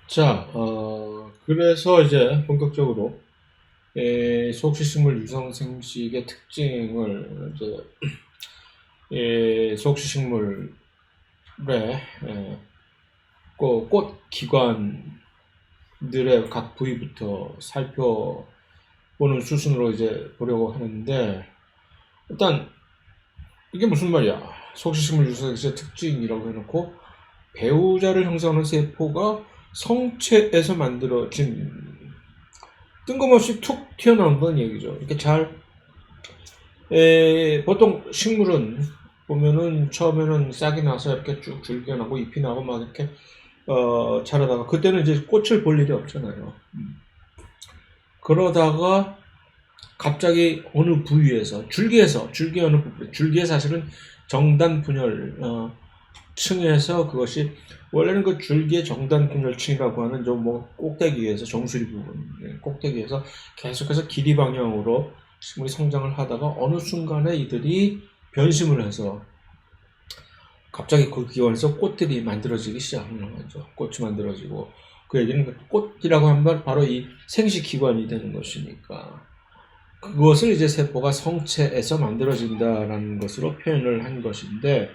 자, 그래서 이제 본격적으로 속시식물 유성생식의 특징을 이제 속시식물의 꽃 기관들의 각 부위부터 살펴보는 수순으로 이제 보려고 하는데, 일단 이게 무슨 말이야? 속시식물 유성생식의 특징이라고 해놓고 배우자를 형성하는 세포가 성체에서 만들어진 뜬금없이 툭 튀어나온 건 얘기죠. 이렇게 보통 식물은 보면은 처음에는 싹이 나서 이렇게 쭉 줄기가 나고 잎이 나고 막 이렇게 자라다가 그때는 이제 꽃을 볼 일이 없잖아요. 그러다가 갑자기 어느 부위에서 줄기 어느 부분, 줄기에 사실은 정단 분열 층에서 그것이 원래는 그 줄기의 정단 분열층이라고 하는 좀 뭐 꼭대기에서 정수리 부분, 꼭대기에서 계속해서 길이 방향으로 식물이 성장을 하다가 어느 순간에 이들이 변심을 해서 갑자기 그 기관에서 꽃들이 만들어지기 시작하는 거죠. 꽃이 만들어지고 그 얘기는 꽃이라고 하면 바로 이 생식기관이 되는 것이니까 그것을 이제 세포가 성체에서 만들어진다라는 것으로 표현을 한 것인데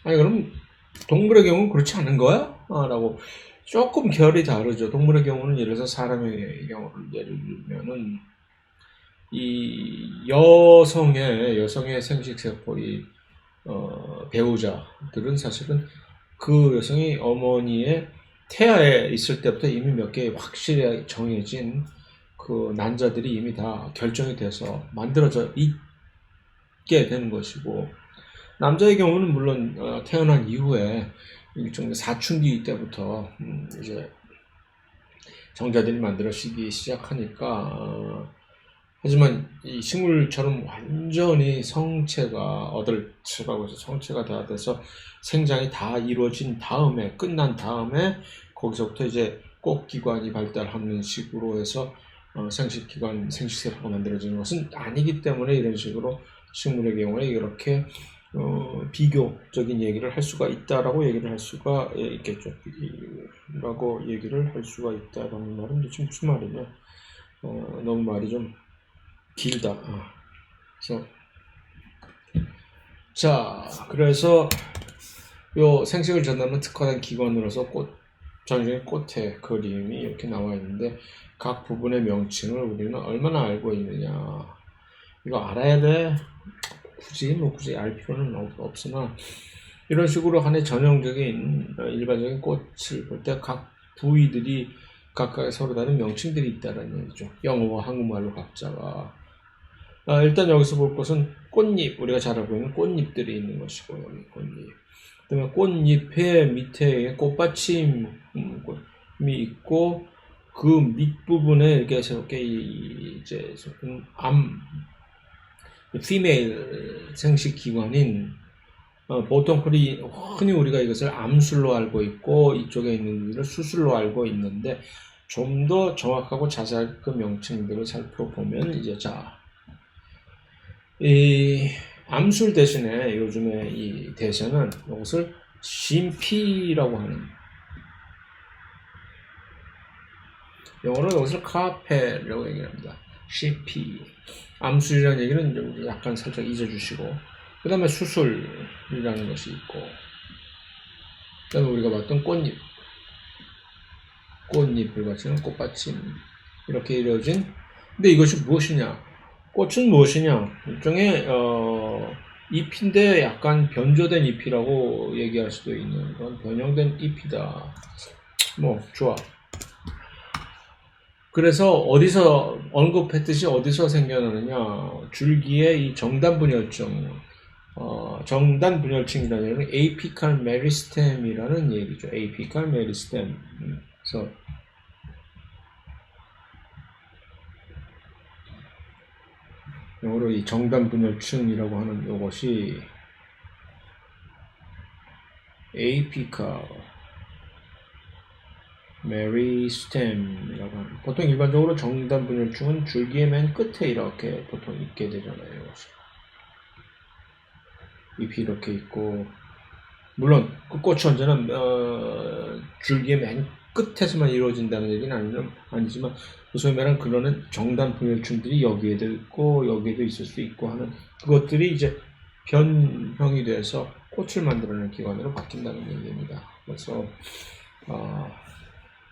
아니 그럼 동물의 경우는 그렇지 않은 거야? 라고 조금 결이 다르죠. 동물의 경우는 예를 들어서 사람의 경우를 예를 들면은 이 여성의 생식세포의 배우자들은 사실은 그 여성이 어머니의 태아에 있을 때부터 이미 몇 개 확실히 정해진 그 난자들이 이미 다 결정이 돼서 만들어져 있게 되는 것이고 남자의 경우는 물론 태어난 이후에 일종의 사춘기 때부터 이제 정자들이 만들어지기 시작하니까 하지만 이 식물처럼 완전히 성체가 어덜트라고 해서 성체가 다 돼서 생장이 다 이루어진 다음에 끝난 다음에 거기서부터 이제 꽃기관이 발달하는 식으로 해서 생식기관 생식세포가 만들어지는 것은 아니기 때문에 이런 식으로 식물의 경우에 이렇게 비교적인 얘기를 할 수가 있다라고 얘기를 할 수가 있겠죠. 라고 얘기를 할 수가 있다라는 말은 도대체 무슨 말이냐? 너무 말이 좀 길다. 그래서 자, 그래서 요 생식을 전담하는 특화된 기관으로서 전형적인 꽃의 그림이 이렇게 나와 있는데 각 부분의 명칭을 우리는 얼마나 알고 있느냐? 이거 알아야 돼. 굳이 알 필요는 없으나 이런 식으로 하나의 전형적인 일반적인 꽃을 볼 때 각 부위들이 각각 서로 다른 명칭들이 있다는 얘기죠. 영어와 한국말로 각자가 일단 여기서 볼 것은 꽃잎, 우리가 잘 알고 있는 꽃잎들이 있는 것이고 여기 꽃잎. 그다음에 꽃잎의 밑에 꽃받침이 있고 그 밑부분에 이렇게 이제 피메일 생식 기관인 보통 흔히 우리가 이것을 암술로 알고 있고 이쪽에 있는 일을 수술로 알고 있는데 좀 더 정확하고 자세한 그 명칭들을 살펴보면 이제 이 암술 대신에 요즘에 이 대세는 이것을 심피라고 하는 영어로 이것을 카페라고 얘기합니다. 심피 암술이라는 얘기는 좀 약간 살짝 잊어주시고 그 다음에 수술이라는 것이 있고 그 다음에 우리가 봤던 꽃잎을 바치는 꽃받침 이렇게 이루어진 근데 이것이 무엇이냐 꽃은 무엇이냐 일종의 잎인데 약간 변조된 잎이라고 얘기할 수도 있는 그런 변형된 잎이다 뭐 좋아 그래서 어디서 언급했듯이 어디서 생겨나느냐 줄기에 이 정단분열층 정단 분열층이라는 얘기는 apical meristem이라는 얘기죠. apical meristem. 그래서 영어로 이 정단 분열층이라고 하는 이것이 apical meristem이라고 하는 보통 일반적으로 정단 분열층은 줄기의 맨 끝에 이렇게 보통 있게 되잖아요. 잎이 이렇게 있고 물론 그 꽃이 언제나 줄기의 맨 끝에서만 이루어진다는 얘기는 아니지만 소위 말하는 그러는 정단 분열층들이 여기에도 있고 여기에도 있을 수 있고 하는 그것들이 이제 변형이 돼서 꽃을 만들어내는 기관으로 바뀐다는 얘기입니다. 그래서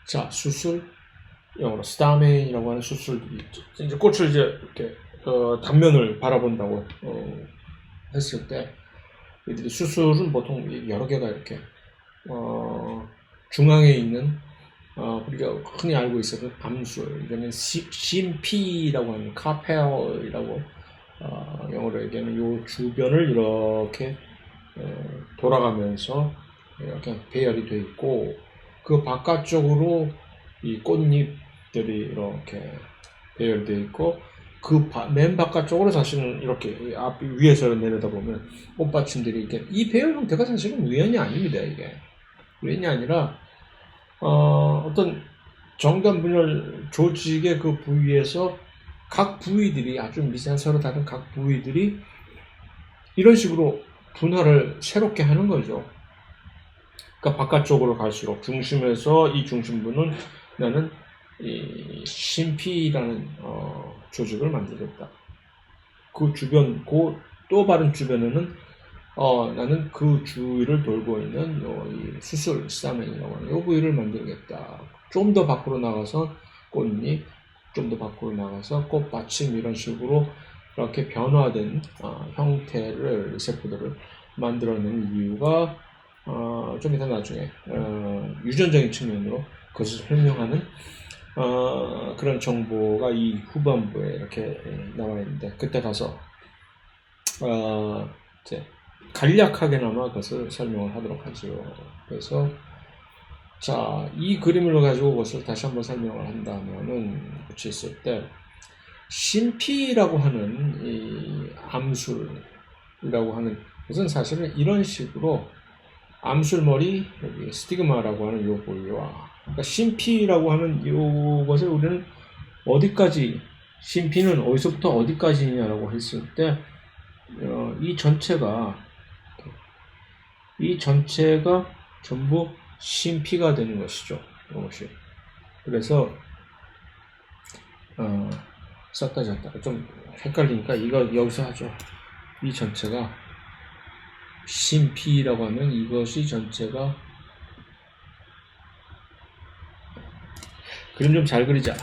자 수술 영어로 스타멘이라고 하는 수술들이 있죠. 이제 꽃을 이제 이렇게 단면을 바라본다고 했을 때 이들이 수술은 보통 여러 개가 이렇게 중앙에 있는 우리가 흔히 알고 있어서 암술, 이거는 심피라고 하는 카펠이라고 영어로 얘기하는 요 주변을 이렇게 돌아가면서 이렇게 배열이 되어 있고 그 바깥쪽으로 이 꽃잎들이 이렇게 배열되어 있고 그 맨 바깥쪽으로 사실은 이렇게 앞 위에서 내려다보면 꽃받침들이 이렇게 이 배열 형태가 사실은 우연이 아닙니다. 이게 우연이 아니라 어떤 정단 분열 조직의 그 부위에서 각 부위들이 아주 미세한 서로 다른 각 부위들이 이런 식으로 분할을 새롭게 하는 거죠. 그러니까 바깥쪽으로 갈수록 중심에서 이 중심부는 나는 이 심피라는 조직을 만들겠다. 그 주변, 그 또 바른 주변에는 나는 그 주위를 돌고 있는 이 수술, 스타멘이라고 하는 이 부위를 만들겠다. 좀 더 밖으로 나가서 꽃잎, 좀 더 밖으로 나가서 꽃받침 이런 식으로 이렇게 변화된 형태를 세포들을 만들어내는 이유가 좀 이따 나중에 유전적인 측면으로 그것을 설명하는 그런 정보가 이 후반부에 이렇게 나와 있는데 그때 가서 이제 간략하게나마 그것을 설명을 하도록 하죠. 그래서 자, 이 그림을 가지고 그것을 다시 한번 설명을 한다면은 같이 있을 때 심피라고 하는 이 암술이라고 하는 것은 사실은 이런 식으로 암술머리 여기 스티그마라고 하는 요 부위와 그러니까 심피라고 하는 요것을 우리는 어디까지 심피는 어디서부터 어디까지냐라고 했을 때 이 전체가 전부 심피가 되는 것이죠. 이것이. 그래서 썼다 졌다 좀 헷갈리니까 이거 여기서 하죠. 이 전체가 심피라고 하면 이것이 전체가 그림 좀 잘 그리자.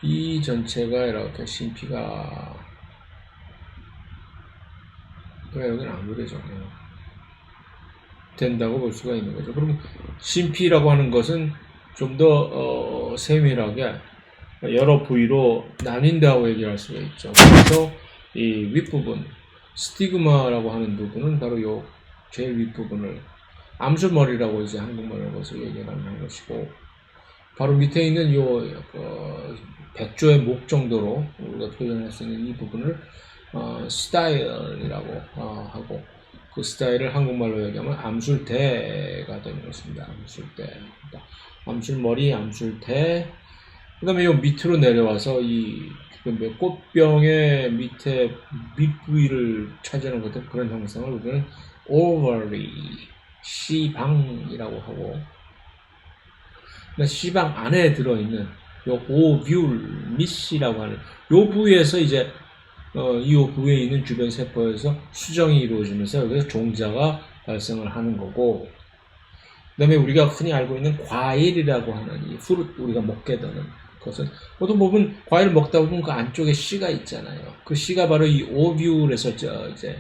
이 전체가 이렇게 심피가 왜 여기는 안 그려져 된다고 볼 수가 있는 거죠. 그럼 심피라고 하는 것은 좀 더 세밀하게 여러 부위로 나뉜다고 얘기할 수가 있죠. 그래서 이 윗부분 스티그마라고 하는 부분은 바로 요 제일 윗부분을 암술머리라고 이제 한국말로 해서 얘기를 하는 것이고 바로 밑에 있는 요 백조의 목 정도로 우리가 표현할 수 있는 이 부분을 스타일이라고 하고 그 스타일을 한국말로 얘기하면 암술대가 되는 것입니다. 암술대, 암술머리, 암술대. 그 다음에 요 밑으로 내려와서 이 꽃병의 밑에 밑부위를 차지하는 것들 그런 형상을 우리는 오버리, 시방이라고 하고 시방 안에 들어있는 요 오뷸, 미시라고 하는 요 부위에서 이제 이 부위에 있는 주변 세포에서 수정이 이루어지면서 여기서 종자가 발생을 하는 거고 그 다음에 우리가 흔히 알고 있는 과일이라고 하는 이 프루트 우리가 먹게 되는 것은 보통 보면 과일을 먹다 보면 그 안쪽에 씨가 있잖아요. 그 씨가 바로 이 오뷸에서 이제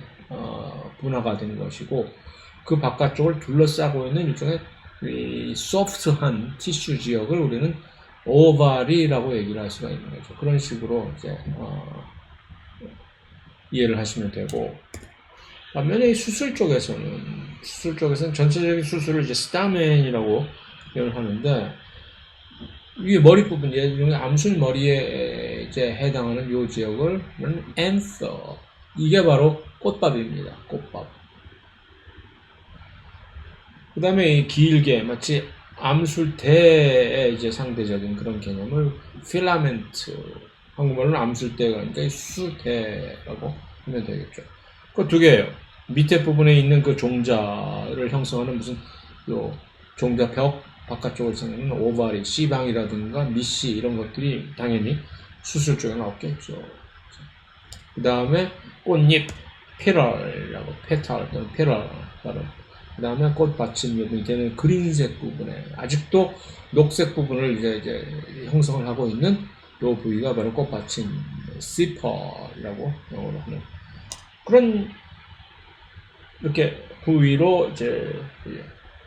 분화가 되는 것이고 그 바깥쪽을 둘러싸고 있는 일종의 이 소프트한 티슈 지역을 우리는 오바리라고 얘기를 할 수가 있는 거죠. 그런 식으로 이제 이해를 하시면 되고 반면에 이 수술 쪽에서는 전체적인 수술을 이제 스타멘이라고 표현을 하는데 위에 머리 부분, 예를 암술 머리에 이제 해당하는 요 지역을 앤서 이게 바로 꽃밥입니다. 꽃밥. 그 다음에 길게 마치 암술대의 이제 상대적인 그런 개념을 필라멘트 한국말로는 암술대가 아니라 수술대라고 하면 되겠죠. 그 두 개예요. 밑에 부분에 있는 그 종자를 형성하는 무슨 요 종자 벽 바깥쪽으로 생기는 오바리, C방이라든가 미시 이런 것들이 당연히 수술 쪽에 나왔겠죠. 그 다음에 꽃잎, 페럴이라고 페탈 또는 페럴 발음. 그 다음에 꽃받침 밑에는 그린색 부분에 아직도 녹색 부분을 이제 형성을 하고 있는 이 부위가 바로 꽃받침 시퍼라고 영어로 하는 그런 이렇게 부위로 이제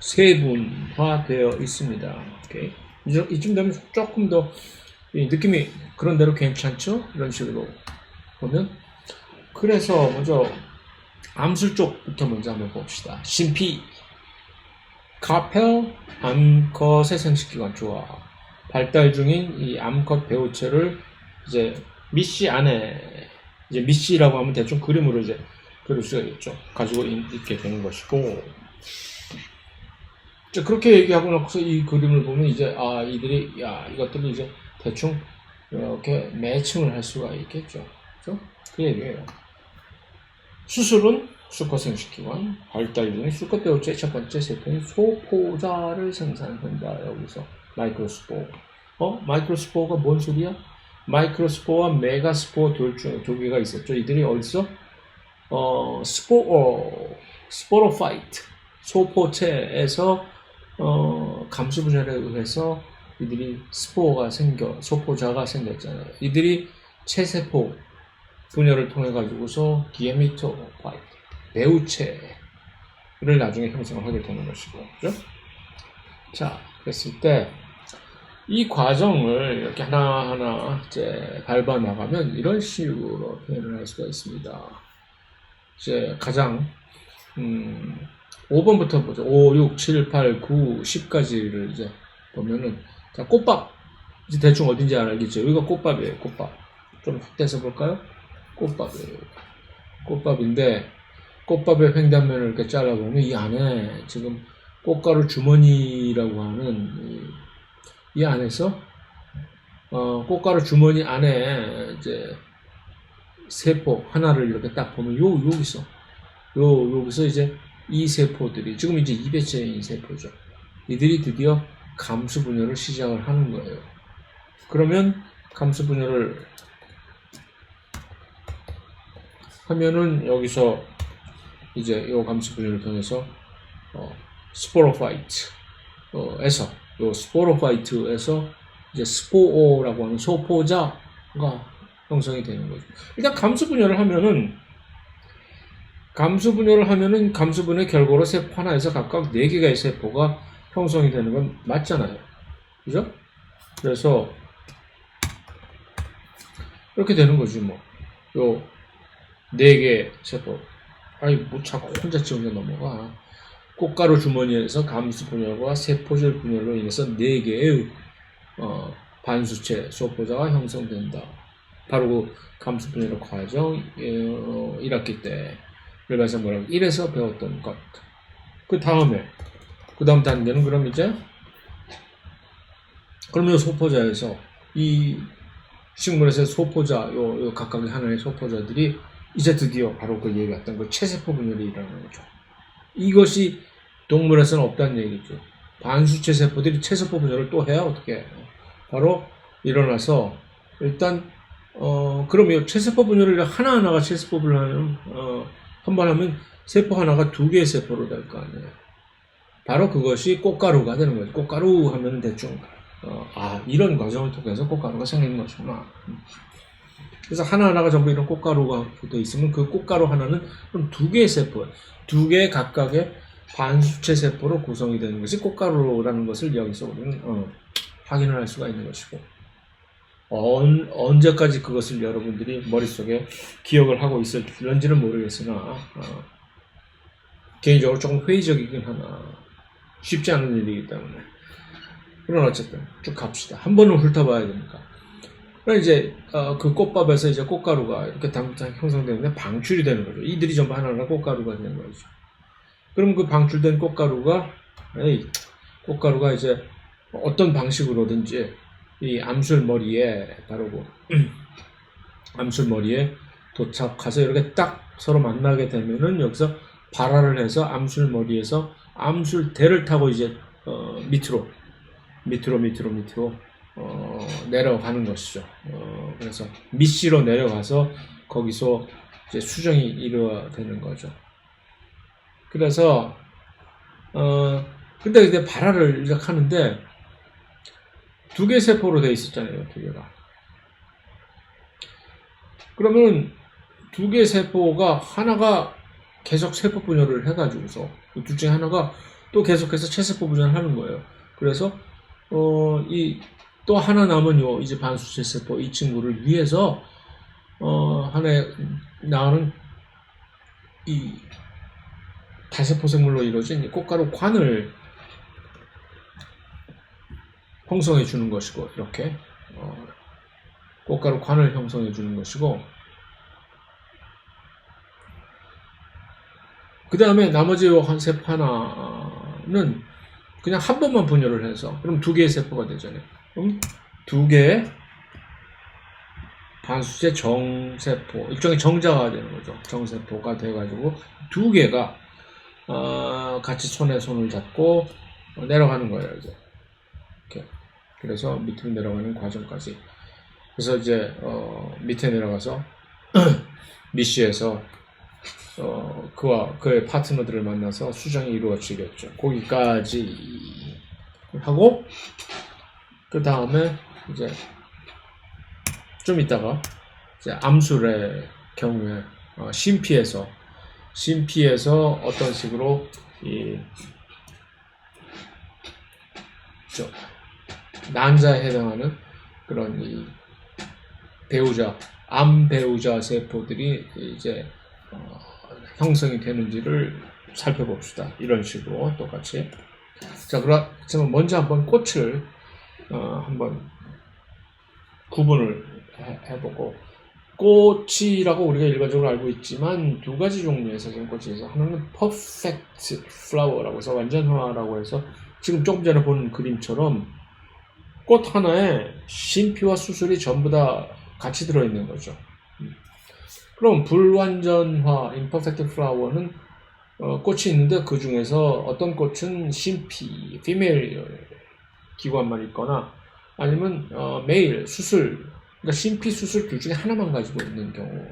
세분화되어 있습니다. 오케이. 이쯤 되면 조금 더 느낌이 그런 대로 괜찮죠? 이런 식으로 보면. 그래서 먼저 암술 쪽부터 먼저 한번 봅시다. 심피, 카펠, 암컷의 생식기관 좋아. 발달 중인 이 암컷 배우체를 이제 미씨 안에 이제 미씨라고 하면 대충 그림으로 이제 그릴 수가 있죠. 가지고 있게 되는 것이고. 이제 그렇게 얘기하고 나서 이 그림을 보면 이제 이것들이 이제 대충 이렇게 매칭을 할 수가 있겠죠. 그렇죠? 그 얘기예요. 수술은 수컷 생식기관, 발달 중인 수컷 배우체의 첫 번째 세포인 소포자를 생산한다. 여기서 마이크로스포어. 마이크로스포어가 뭔 소리야? 마이크로스포어와 메가스포어 두 개가 있었죠. 이들이 어디서? 스포로파이트, 소포체에서 감수 분열에 의해서 이들이 소포자가 생겼잖아요. 이들이 체세포 분열을 통해 가지고서 기에미토파이트, 배우체를 나중에 형성을 하게 되는 것이고, 그죠? 자, 그랬을 때 이 과정을 이렇게 하나하나 이제 밟아 나가면 이런 식으로 표현을 할 수가 있습니다. 이제 가장 5번부터 보죠. 5, 6, 7, 8, 9, 10까지를 이제 보면은 자, 꽃밥 이제 대충 어딘지 알겠죠? 여기가 꽃밥이에요. 꽃밥. 좀 확대해서 볼까요? 꽃밥이에요. 꽃밥인데 꽃밥의 횡단면을 이렇게 잘라보면 이 안에 지금 꽃가루 주머니라고 하는 이 안에서 꽃가루 주머니 안에 이제 세포 하나를 이렇게 딱 보면 여기서 이제 이 세포들이 지금 이제 2배째인 세포죠. 이들이 드디어 감수 분열을 시작을 하는 거예요. 그러면 감수 분열을 하면은 여기서 이제 이 감수 분열을 통해서 스포로파이트에서 스포로파이트에서 이제 스포어라고 하는 소포자가 형성이 되는 거죠. 일단 감수 분열을 하면은 감수 분열 결과로 세포 하나에서 각각 4개의 세포가 형성이 되는 건 맞잖아요. 그죠? 그래서 이렇게 되는 거지 뭐. 요 4개 세포. 뭐 자꾸 혼자 넘어가. 꽃가루 주머니에서 감수 분열과 세포질 분열로 인해서 4개의 반수체 소포자가 형성된다. 바로 그 감수 분열의 과정 1학기 때 일반상 뭐라고 1에서 배웠던 것. 그 다음 단계는 그럼 이제 그러면 소포자에서 이 식물에서 소포자 요 각각의 하나의 소포자들이 이제 드디어 바로 그 얘기했던 그 체세포 분열이 일어나는 거죠. 이것이 동물에서는 없다는 얘기죠. 반수체 세포들이 체세포 분열을 또 해야 어떻게 해요? 바로 일어나서 일단 그럼 이 체세포 분열을 하나하나가 체세포 분열을 한 번 하면 세포 하나가 2개의 세포로 될 거 아니에요. 바로 그것이 꽃가루가 되는 거죠. 꽃가루 하면 대충 이런 과정을 통해서 꽃가루가 생기는 것이구나. 그래서 하나하나가 전부 이런 꽃가루가 붙어 있으면 그 꽃가루 하나는 그럼 2개의 세포, 2개의 각각의 반수체 세포로 구성이 되는 것이 꽃가루라는 것을 여기서 우리는 확인을 할 수가 있는 것이고, 언제까지 그것을 여러분들이 머릿속에 기억을 하고 있을지는 모르겠으나 개인적으로 조금 회의적이긴 하나 쉽지 않은 일이기 때문에. 그러나 어쨌든 쭉 갑시다. 한 번은 훑어봐야 되니까. 그럼 이제 그 꽃밥에서 이제 꽃가루가 이렇게 당장 형성되는데 방출이 되는 거죠. 이들이 전부 하나하나 꽃가루가 되는 거죠. 그럼 그 방출된 꽃가루가 이제 어떤 방식으로든지 이 암술머리에 바로 암술머리에 도착해서 이렇게 딱 서로 만나게 되면은 여기서 발화를 해서 암술 머리에서 암술대를 타고 이제 밑으로 내려가는 것이죠. 그래서 밑시로 내려가서 거기서 이제 수정이 이루어지는 거죠. 그래서 근데 이제 발화를 이제 하는데 두 개 세포로 되어 있었잖아요, 두 개가. 그러면 두 개 세포가 하나가 계속 세포 분열을 해가지고서 둘 중에 하나가 또 계속해서 체세포 분열을 하는 거예요. 그래서 이 또 하나 남은 요 이제 반수체 세포 이 친구를 위해서 하나의 나오는 이 다세포 생물로 이루어진 이 꽃가루 관을 형성해 주는 것이고 이렇게 꽃가루 관을 형성해 주는 것이고 그 다음에 나머지 한 세포 하나는 그냥 한 번만 분열을 해서 그럼 두 개의 세포가 되잖아요. 그럼 두 개의 반수체 정세포 일종의 정자가 되는 거죠. 정세포가 돼가지고 두 개가 같이 손에 손을 잡고 내려가는 거예요. 이제 이렇게 그래서 밑으로 내려가는 과정까지. 그래서 이제 밑에 내려가서 미시에서 그와 그의 파트너들을 만나서 수정이 이루어지겠죠. 거기까지 하고 그 다음에 이제 좀 있다가 이제 암술의 경우에 심피에서 어떤 식으로 이 난자에 해당하는 그런 이 암 배우자 세포들이 이제 형성이 되는지를 살펴봅시다. 이런 식으로 똑같이. 자, 그렇지만 먼저 한번 꽃을 한번 구분을 해보고 꽃이라고 우리가 일반적으로 알고 있지만 두 가지 종류의 사진꽃이 있어서 하나는 perfect flower라고 해서 완전화라고 해서 지금 조금 전에 본 그림처럼 꽃 하나에 심피와 수술이 전부 다 같이 들어있는 거죠. 그럼 불완전화 imperfect flower는 꽃이 있는데 그 중에서 어떤 꽃은 심피 female 기관만 있거나 아니면 메일 수술 그러니까 심피 수술 둘 중에 하나만 가지고 있는 경우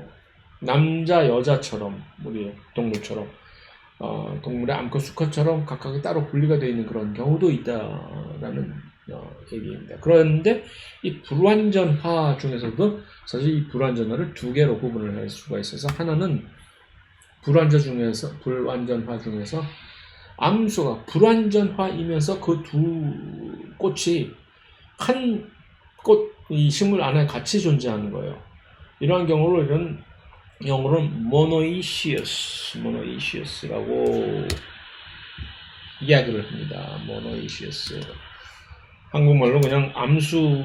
남자 여자처럼 우리 동물처럼 동물의 암컷 수컷처럼 각각이 따로 분리가 되어 있는 그런 경우도 있다라는 얘기입니다. 그런데 이 불완전화 중에서도 사실 이 불완전화를 두 개로 구분을 할 수가 있어서 하나는 불완전화 중에서 암수가 불완전화이면서 그 두 꽃이 한 이 식물 안에 같이 존재하는 거예요. 이러한 경우로 이런 영어로는 monoecious, 이야기를 합니다. monoecious. 한국말로 그냥 암수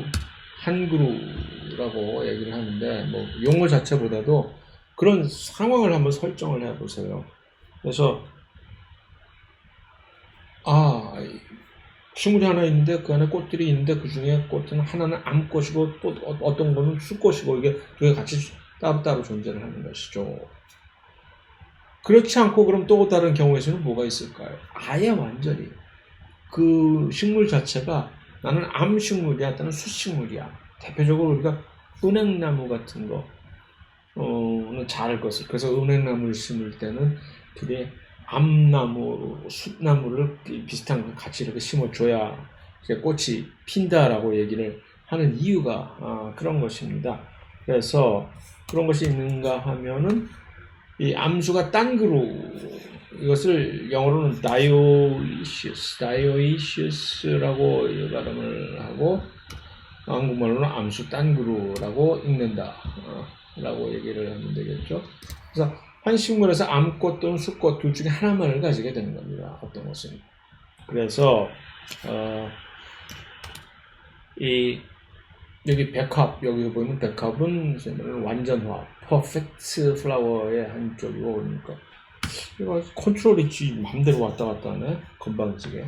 한 그루라고 얘기를 하는데 뭐 용어 자체보다도 그런 상황을 한번 설정을 해보세요. 그래서 식물이 하나 있는데 그 안에 꽃들이 있는데 그 중에 꽃은 하나는 암꽃이고 또 어떤 거는 수꽃이고 이게 두 개 같이 따로따로 존재를 하는 것이죠. 그렇지 않고 그럼 또 다른 경우에서는 뭐가 있을까요? 아예 완전히 그 식물 자체가 나는 암식물이야, 나는 수식물이야. 대표적으로 우리가 은행나무 같은 거는 잘 알 것을. 그래서 은행나무를 심을 때는 둘이 암나무, 숫나무를 비슷한 거 같이 이렇게 심어줘야 꽃이 핀다라고 얘기를 하는 이유가 그런 것입니다. 그래서 그런 것이 있는가 하면은 이 암수가 딴 그루 이것을 영어로는 dioecious라고 발음을 하고 한국말로는 암수 딴 그루라고 읽는다 라고 얘기를 하면 되겠죠. 그래서 한 식물에서 암꽃 또는 수꽃 둘 중에 하나만을 가지게 되는 겁니다. 어떤 것은. 그래서 여기 백합, 여기 보이는 백합은 완전화, 퍼펙트 플라워의 한쪽이고, 그러니까 이거 컨트롤 있지 마음대로 왔다 갔다 하네, 건방지게.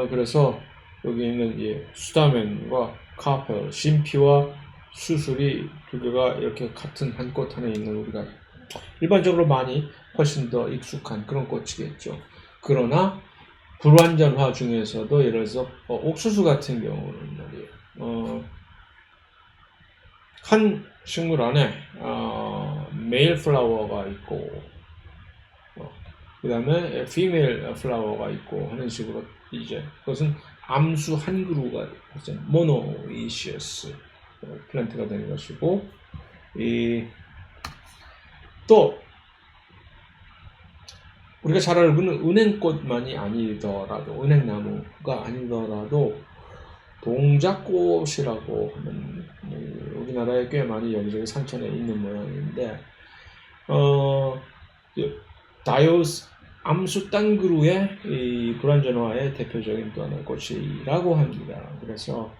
그래서 여기 있는 이 수다맨과 카펠, 심피와 수술이 두 개가 이렇게 같은 한 꽃 안에 있는 우리가 일반적으로 많이 훨씬 더 익숙한 그런 꽃이겠죠. 그러나 불완전화 중에서도 예를 들어서 옥수수 같은 경우는 말이에요. 한 식물 안에 메일 플라워가 있고 그 다음에 피메일 플라워가 있고 하는 식으로 이제 그것은 암수 한 그루가 모노이시어스 플랜트가 되는 것이고 또 우리가 잘 알고 있는 은행꽃만이 아니더라도 은행나무가 아니더라도 동작꽃이라고 하는 우리나라에 꽤 많이 여기저기 산천에 있는 모양인데 다이오스 암수 딴 그루의 이 불완전화의 대표적인 또 하나의 꽃이라고 합니다. 그래서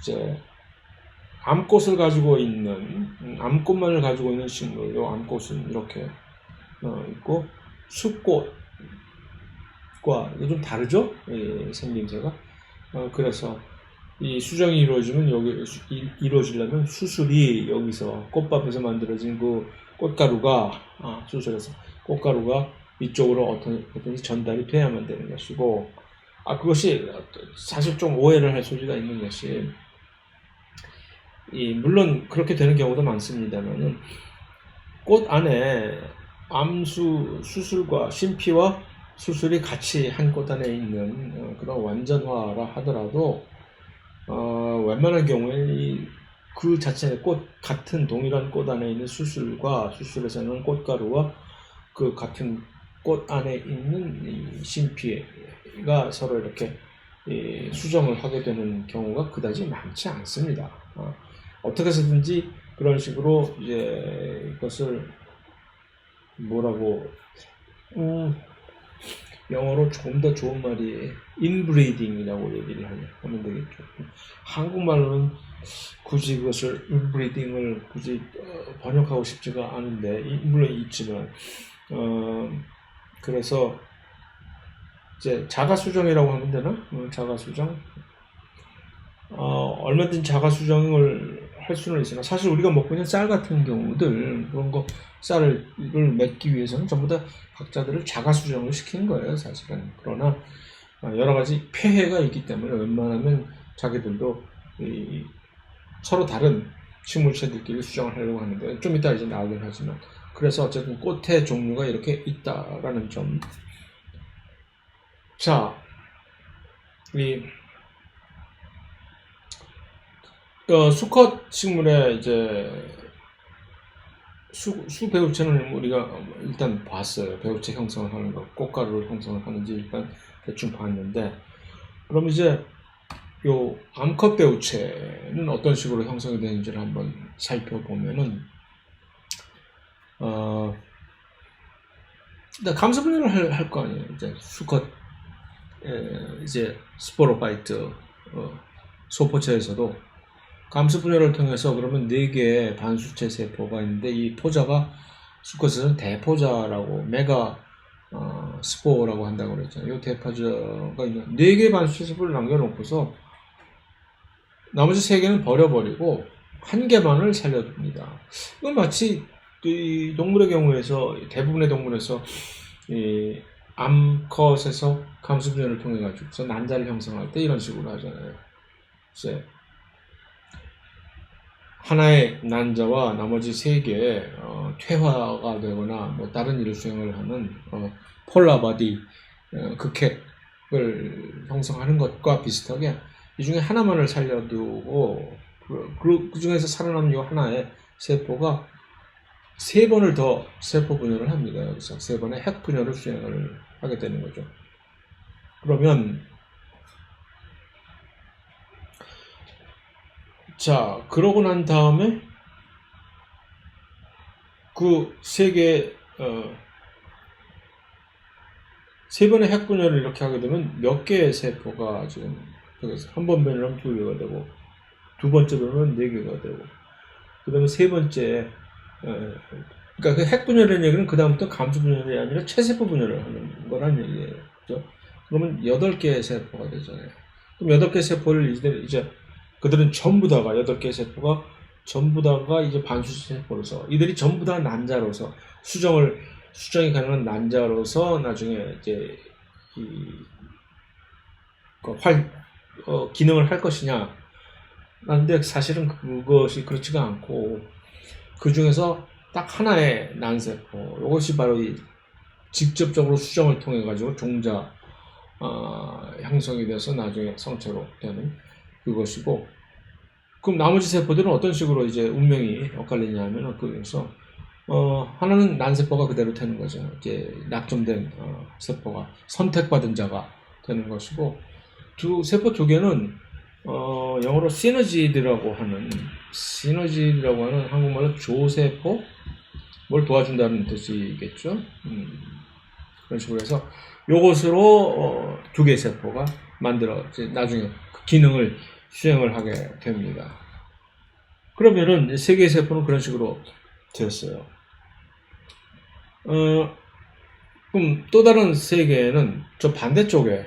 이제 암꽃을 가지고 있는 암꽃만을 가지고 있는 식물로 암꽃은 이렇게 있고 숫꽃과 좀 다르죠? 생김새가. 그래서 이 수정이 이루어지려면 수술이 여기서 꽃밭에서 만들어진 그 꽃가루가 수술해서 꽃가루가 이쪽으로 어떤지 전달이 돼야만 되는 것이고 그것이 사실 좀 오해를 할 소지가 있는 것이 물론 그렇게 되는 경우도 많습니다만은 꽃 안에 암수 수술과 심피와 수술이 같이 한 꽃 안에 있는 그런 완전화라 하더라도 웬만한 경우에 그 자체의 꽃 같은 동일한 꽃 안에 있는 수술과 수술에서 나는 꽃가루와 그 같은 꽃 안에 있는 이 심피가 서로 이렇게 수정을 하게 되는 경우가 그다지 많지 않습니다. 어떻게 해서든지 그런 식으로 이제 이것을 뭐라고 영어로 조금 더 좋은 말이 인브리딩이라고 얘기를 하면 되겠죠. 한국말로는 굳이 그것을 인브리딩을 굳이 번역하고 싶지가 않은데 물론 있지만 그래서 이제 자가수정이라고 하면 되나? 자가수정 얼마든지 자가수정을 할 수는 있으나 사실 우리가 먹고 있는 쌀 같은 경우들 그런 거 쌀을 맺기 위해서는 전부 다 각자들을 자가수정을 시킨 거예요 사실은. 그러나 여러 가지 폐해가 있기 때문에 웬만하면 자기들도 서로 다른 식물체들끼리 수정을 하려고 하는데 좀 이따 이제 나오긴 하지만 그래서 어쨌든 꽃의 종류가 이렇게 있다라는 점. 자, 수컷 식물의 이제 수배우체는 우리가 일단 봤어요. 배우체 형성을 하는 거, 꽃가루를 형성을 하는지 일단 대충 봤는데, 그럼 이제 요 암컷 배우체는 어떤 식으로 형성이 되는지를 한번 살펴보면은, 일단 감수 분열을 할 거 아니에요. 이제 수컷, 이제 스포로파이트 소포체에서도 감수 분열을 통해서 그러면 4개의 반수체 세포가 있는데 이 포자가 수컷에서는 대포자라고 메가 스포라고 한다고 그랬잖아요. 이 대포자가 있는 4개의 반수체 세포를 남겨놓고서 나머지 3개는 버려버리고 1개만을 살려둡니다. 이건 마치 이 동물의 경우에서 대부분의 동물에서 이 암컷에서 감수 분열을 통해 가지고 난자를 형성할 때 이런 식으로 하잖아요. 이제 하나의 난자와 나머지 3개 퇴화가 되거나 뭐 다른 일을 수행을 하는 폴라바디 극핵을 형성하는 것과 비슷하게 이 중에 하나만을 살려두고 그 중에서 살아남은 이 하나의 세포가 3번을 더 세포 분열을 합니다. 여기서 3번의 핵 분열을 수행을 하게 되는 거죠. 그러면 자, 그러고 난 다음에 그 3번의 핵 분열을 이렇게 하게 되면 몇 개의 세포가 지금 한 번 분열하면 2개가 되고 두 번째 분열은 4개가 되고 그 다음에 세 번째 그러니까 그 핵 분열이라는 얘기는 그 다음부터 감수 분열이 아니라 체세포 분열을 하는 거란 얘기예요. 그렇죠? 그러면 8개의 세포가 되잖아요. 그럼 8개 세포를 이제 그들은 전부 다가 8개 세포가 전부 다가 이제 반수세포로서 이들이 전부 다 난자로서 수정이 가능한 난자로서 나중에 이제 기능을 할 것이냐. 그런데 사실은 그것이 그렇지가 않고 그 중에서 딱 하나의 난세포, 이것이 바로 이 직접적으로 수정을 통해 가지고 종자 형성이 돼서 나중에 성체로 되는 그것이고, 그럼 나머지 세포들은 어떤 식으로 이제 운명이 엇갈리냐면 그래서 하나는 난세포가 그대로 되는 거죠. 이제 낙점된 세포가 선택받은 자가 되는 것이고, 세포 두 개는 영어로 시너지드라고 하는 한국말로 조세포, 뭘 도와준다는 뜻이겠죠. 그런 식으로 해서 요것으로 두 개의 세포가 나중에 그 기능을 수행을 하게 됩니다. 그러면은 세 개의 세포는 그런 식으로 되었어요. 그럼 또 다른 세 개는 저 반대쪽에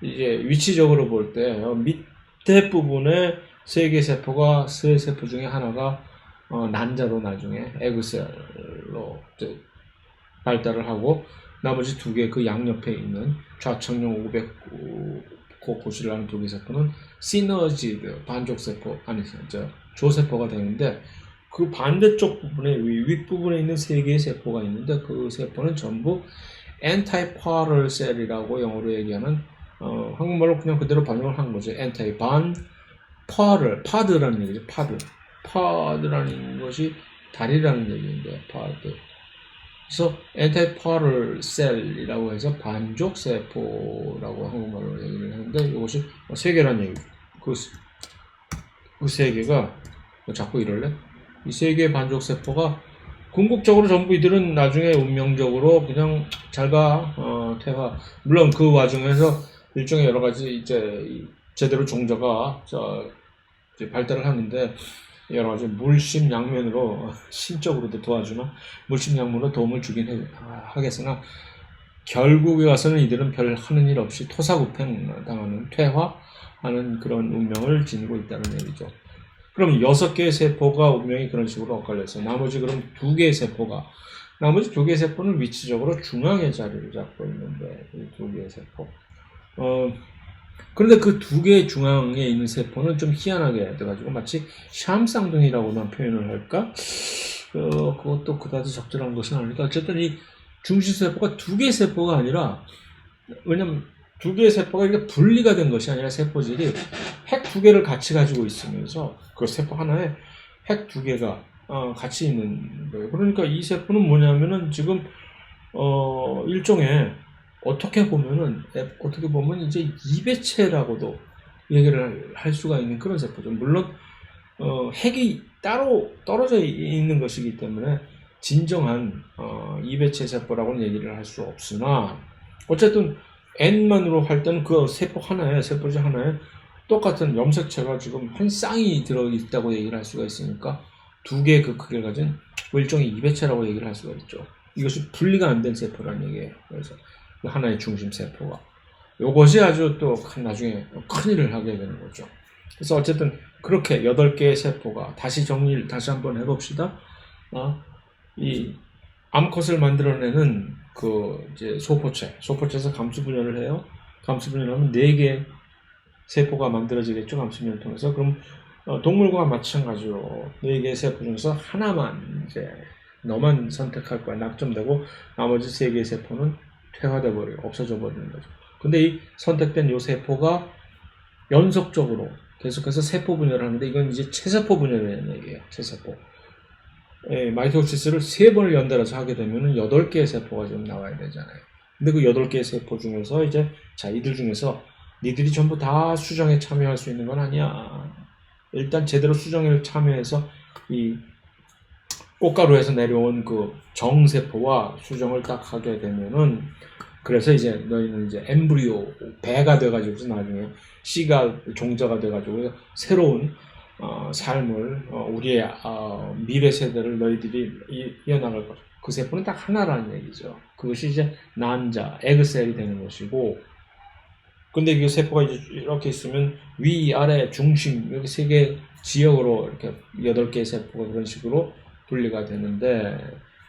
이제 위치적으로 볼 때 밑에 부분에 세 개의 세포가 세 세포 중에 하나가 난자로 나중에 에그셀로 발달을 하고, 나머지 두 개 그 양옆에 있는 좌측면 500고시를 하는 두 개 세포는 시너지드 반족세포 조세포가 되는데, 그 반대쪽 부분에 윗부분에 있는 세 개의 세포가 있는데 그 세포는 전부 anti-parallel cell이라고 영어로 얘기하는 한국말로 그냥 그대로 번역을 한 거죠. 파드라는 얘기죠. 파드라는 것이 다리라는 얘기인데 파드. 그래서 anti-parallel cell이라고 해서 반족세포라고 한국말로 얘기를 하는데, 이것이 세 개라는 얘기죠. 그 세 개가 자꾸 이럴래? 이 세 개의 반족세포가 궁극적으로 전부 이들은 나중에 운명적으로 그냥 잘가 퇴화. 물론 그 와중에서 일종의 여러 가지 이제 제대로 종자가 이제 발달을 하는데, 여러 가지 물심양면으로 심적으로도 도와주나 물심양면으로 도움을 주긴 하겠으나, 결국에 와서는 이들은 별 하는 일 없이 토사구팽 당하는 퇴화하는 그런 운명을 지니고 있다는 얘기죠. 그럼 6개의 세포가 운명이 그런 식으로 엇갈려서 나머지 두 개의 세포는 위치적으로 중앙의 자리를 잡고 있는데, 이 두 개의 세포. 그런데 그 두 개의 중앙에 있는 세포는 좀 희한하게 돼가지고 마치 샴쌍둥이라고만 표현을 할까? 그것도 그다지 적절한 것은 아니니까 어쨌든 이 중심세포가 두 개의 세포가 아니라, 왜냐면 두 개의 세포가 이렇게 분리가 된 것이 아니라 세포질이 핵 두 개를 같이 가지고 있으면서 그 세포 하나에 핵 두 개가 같이 있는 거예요. 그러니까 이 세포는 뭐냐면은 지금 일종의 어떻게 보면 이제 이배체라고도 얘기를 할 수가 있는 그런 세포죠. 물론 핵이 따로 떨어져 있는 것이기 때문에 진정한 이배체 세포라고는 얘기를 할 수 없으나, 어쨌든 N만으로 할 때는 그 세포질 하나에 똑같은 염색체가 지금 한 쌍이 들어있다고 얘기를 할 수가 있으니까 두 개의 그 크기를 가진 일종의 이배체라고 얘기를 할 수가 있죠. 이것이 분리가 안 된 세포라는 얘기예요. 그래서 하나의 중심 세포가 이것이 아주 또 나중에 큰일을 하게 되는 거죠. 그래서 어쨌든 그렇게 8개의 세포가 정리를 다시 한번 해봅시다. 이 암컷을 만들어내는 이제 소포체에서 감수분열을 해요. 감수분열하면 4개 세포가 만들어지겠죠. 감수분열을 통해서. 그럼 동물과 마찬가지로 4개의 세포 중에서 하나만 이제 너만 선택할 거야. 낙점되고 나머지 3개의 세포는 퇴화돼 버리고 없어져 버리는 거죠. 근데 이 선택된 이 세포가 연속적으로 계속해서 세포 분열을 하는데, 이건 이제 체세포 분열이라는 얘기예요. 체세포. 마이토시스를 3번을 연달아서 하게 되면 8개의 세포가 좀 나와야 되잖아요. 근데 그 8개의 세포 중에서 이들 중에서 니들이 전부 다 수정에 참여할 수 있는 건 아니야. 일단 제대로 수정에 참여해서 이 꽃가루에서 내려온 그 정세포와 수정을 딱 하게 되면은, 그래서 이제 너희는 이제 엠브리오 배가 돼가지고 나중에 씨가 종자가 돼가지고 새로운 삶을 우리의 미래 세대를 너희들이 이어나갈 것. 그 세포는 딱 하나라는 얘기죠. 그것이 이제 난자 에그셀이 되는 것이고, 근데 그 세포가 이제 이렇게 있으면 위, 아래, 중심 이렇게 세 개 지역으로 이렇게 8개의 세포가 그런 식으로 분리가 되는데,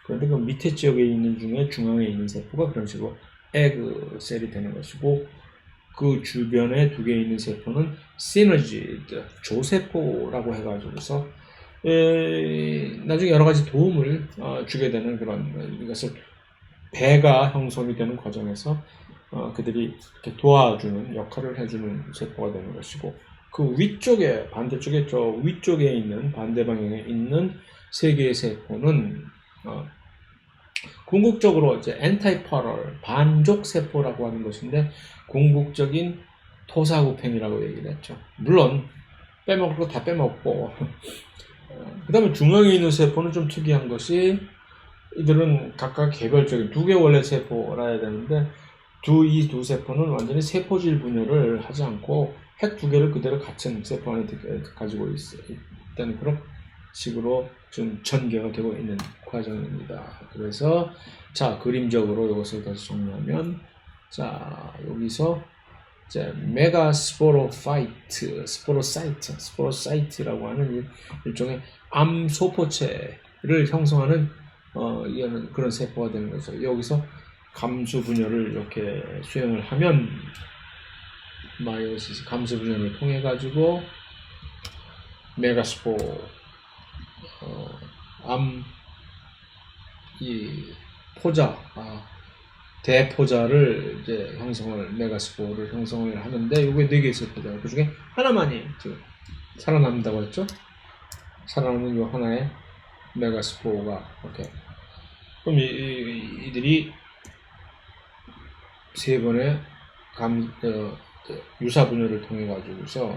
그런데 그 밑에 지역에 있는 중에 중앙에 있는 세포가 그런 식으로 에그 셀이 되는 것이고, 그 주변에 2개 있는 세포는 시너지드, 조세포라고 해가지고서 나중에 여러 가지 도움을 주게 되는 그런, 이것을 배가 형성이 되는 과정에서 그들이 이렇게 도와주는 역할을 해주는 세포가 되는 것이고, 그 위쪽에, 반대쪽에 저 위쪽에 있는 반대 방향에 있는 3개의 세포는 궁극적으로 이제 엔타이퍼럴, 반족 세포라고 하는 것인데, 궁극적인 토사구팽이라고 얘기를 했죠. 물론 빼먹을 거 다 빼먹고 그 다음에 중앙에 있는 세포는 좀 특이한 것이, 이들은 각각 개별적인 2개 원래 세포라 해야 되는데, 이 두 세포는 완전히 세포질 분열을 하지 않고 핵 2개를 그대로 같은 세포 안에 가지고 있다는 그런 식으로 좀 전개가 되고 있는 과정입니다. 그래서 자, 그림적으로 이것을 다시 정리하면, 자, 여기서 이제 스포로사이트라고 하는 일종의 암소포체를 형성하는 이거는 그런 세포가 되는 거죠. 여기서 감수 분열을 이렇게 수행을 하면, 마이오시스 감수 분열을 통해 가지고 메가스포 이 포자, 대포자를 이제 메가스포를 형성을 하는데, 요게 4개의 세포자, 그 중에 하나만이 살아남는다고 했죠. 살아남는 요 하나의 메가스포가 이렇게. 그럼 이들이 3번의 유사 분열을 통해 가지고서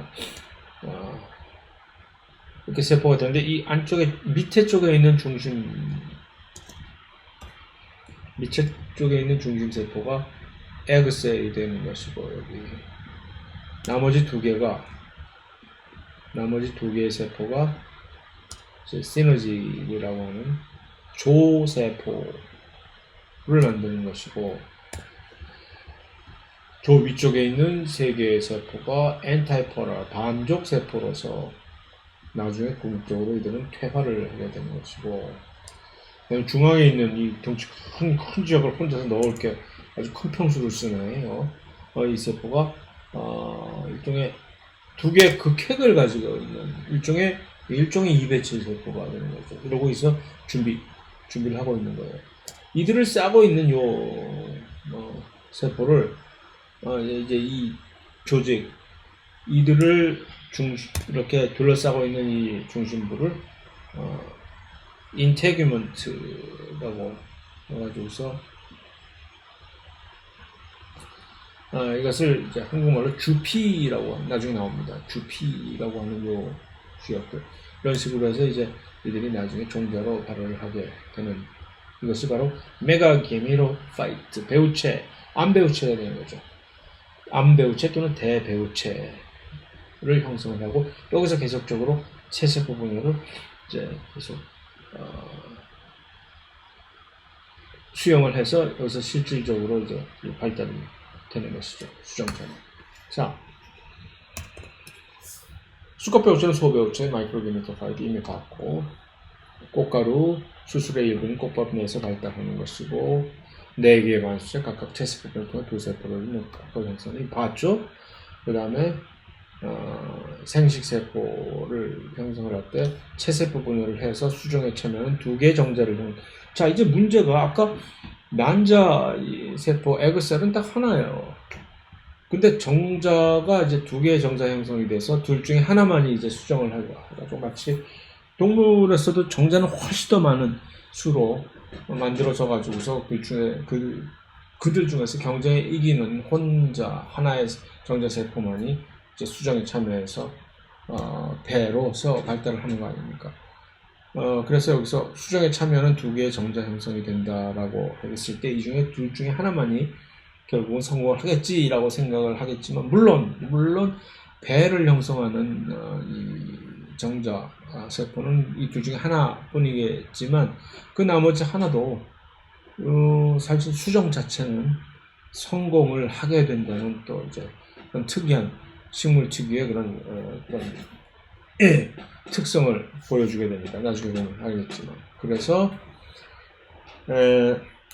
이렇게 세포가 되는데, 이 안쪽에 밑에 쪽에 있는 중심 세포가 에그셀이 되는 것이고, 여기 나머지 2개의 세포가 시너지라고 하는 조세포를 만드는 것이고, 조 위쪽에 있는 3개의 세포가 엔타이퍼럴, 반족 세포로서 나중에 궁극적으로 이들은 퇴화를 하게 되는 것이고, 중앙에 있는 이 덩치 큰 지역을 혼자서 넣을 게 아주 큰 평수를 쓰네요. 이 세포가 일종의 2개의 극핵을 가지고 있는 일종의 2배치 세포가 되는 거죠. 이러고 있어 준비를 하고 있는 거예요. 이들을 싸고 있는 세포를 이제 이 조직, 이들을 이렇게 둘러싸고 있는 이 중심부를 인테규먼트라고 해가지고서 이것을 이제 한국말로 주피라고 나중에 나옵니다. 주피라고 하는 요 주역들, 이런 식으로 해서 이제 이들이 나중에 종자로 발효를 하게 되는, 이것이 바로 메가게미로파이트, 배우체, 암배우체가 되는 거죠. 암배우체 또는 대배우체를 형성을 하고, 여기서 계속적으로 체세포 분열을 이제 계속 수용을 해서 여기서 실질적으로 이제 발달이 되는 것이죠. 수정체는. 자, 수컷배우체는 소배우체, 마이크로게미토파이트 이미 봤고, 꽃가루, 수술의 일부는 꽃밥 내에서 발달하는 것이고, 4개의 관수체, 각각 체세포를 통해 2세포를 각각 형성이 봤죠. 그 다음에 생식세포를 형성을 할 때 체세포 분열을 해서 수정에 참여하는 2개의 정자를 자, 이제 문제가, 아까 난자 세포 에그셀은 딱 하나예요. 근데 정자가 이제 2개의 정자 형성이 돼서 둘 중에 하나만이 이제 수정을 하고, 마치 동물에서도 정자는 훨씬 더 많은 수로 만들어져 가지고서 그들 중에서 경쟁에 이기는 혼자 하나의 정자 세포만이 이제 수정에 참여해서 배로서 발달을 하는 거 아닙니까? 그래서 여기서 수정에 참여하는 2개의 정자 형성이 된다라고 했을 때, 이 중에 둘 중에 하나만이 결국은 성공을 하겠지라고 생각을 하겠지만, 물론 배를 형성하는 이 정자 세포는 이 둘 중에 하나뿐이겠지만, 그 나머지 하나도 사실 수정 자체는 성공을 하게 된다는 또 이제 그런 특이한 식물 특유의 그런 특성을 보여주게 됩니다. 나중에 보면 알겠지만. 그래서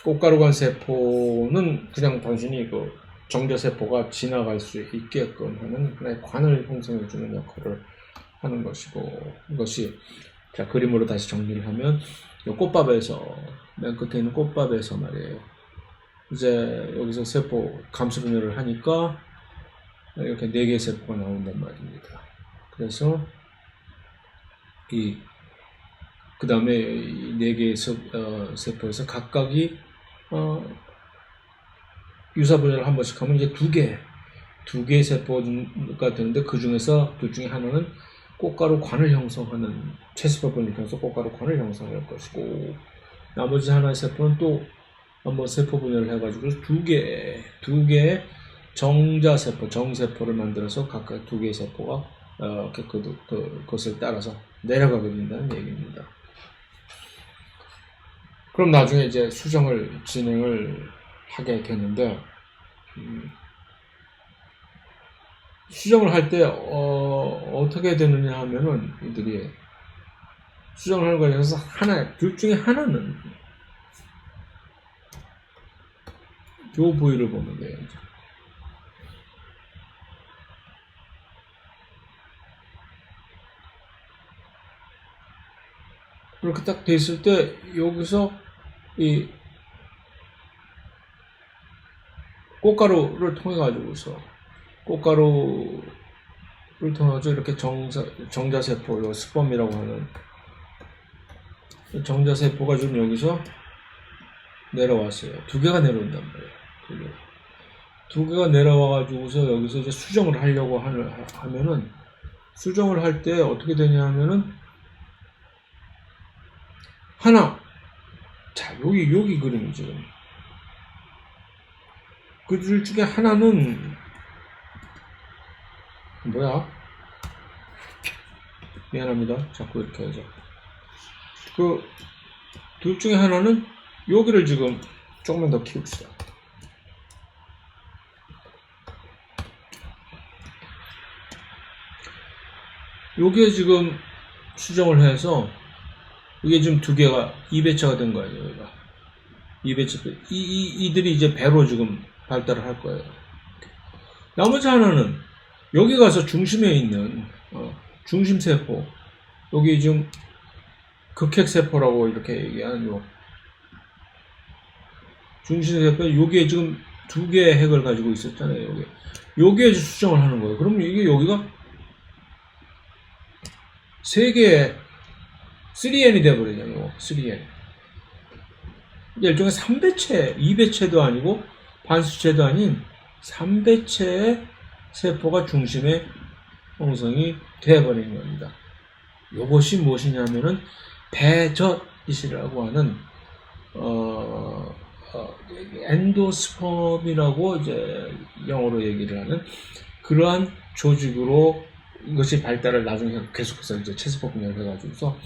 꽃가루관 세포는 그냥 단순히 그 정자세포가 지나갈 수 있게끔 하는 하나의 관을 형성해주는 역할을 하는 것이고, 이것이 자 그림으로 다시 정리를 하면 이 꽃밥에서 맨 끝에 있는 꽃밥에서 말이에요. 이제 여기서 세포 감수 분열을 하니까 이렇게 4개의 세포가 나온단 말입니다. 그래서 그 다음에 이 4개의 세포에서 각각이 유사분열을 한 번씩 하면 이제 2개의 세포가 되는데, 그 중에서 둘 중에 하나는 꽃가루 관을 형성하는 체스퍼분을 통해서 꽃가루 관을 형성할 것이고, 나머지 하나의 세포는 또 한번 세포 분열을 해가지고 2개의 정세포를 만들어서 각각 2개의 세포가 그것을 따라서 내려가게 된다는 얘기입니다. 그럼 나중에 이제 수정을 진행을 하게 되는데, 수정을 할 때 어떻게 되느냐 하면은 이들이 수정을 하는 거에 대해서 둘 중에 하나는 요 부위를 보면 돼요. 그렇게 딱 돼 있을 때 여기서 이 꽃가루를 통해 가지고서 이렇게 정자세포, 스펌이라고 하는 정자세포가 지금 여기서 내려왔어요. 2개가 내려온단 말이에요. 2개가 내려와가지고서 여기서 이제 수정을 하려고 하면은, 수정을 할 때 어떻게 되냐 하면은, 자, 여기 그림이 지금. 그 둘 중에 하나는, 미안합니다. 자꾸 이렇게 해서. 그 둘 중에 하나는 여기를 지금 조금만 더 키웁시다. 여기에 지금 수정을 해서 이게 지금 2개가 2배차가 된 거예요. 여기가 2배차. 이들이 이제 배로 지금 발달을 할 거예요. 나머지 하나는 여기 가서 중심에 있는 중심세포, 여기 지금 극핵세포라고 이렇게 얘기하는 요 중심세포, 여기에 지금 2개의 핵을 가지고 있었잖아요. 여기에 수정을 하는 거예요. 그러면 이게 여기가 3개의 3N이 돼버리잖아요. 3N. 일종의 3배체, 2배체도 아니고 반수체도 아닌 3배체의 세포가 중심에 형성이 되어버리는 겁니다. 이것이 무엇이냐면은 배젖이라고 하는 엔도스펌이라고 이제 영어로 얘기를 하는 그러한 조직으로 이것이 발달을 나중에 계속해서 이제 체스퍼 분열을 해가지고서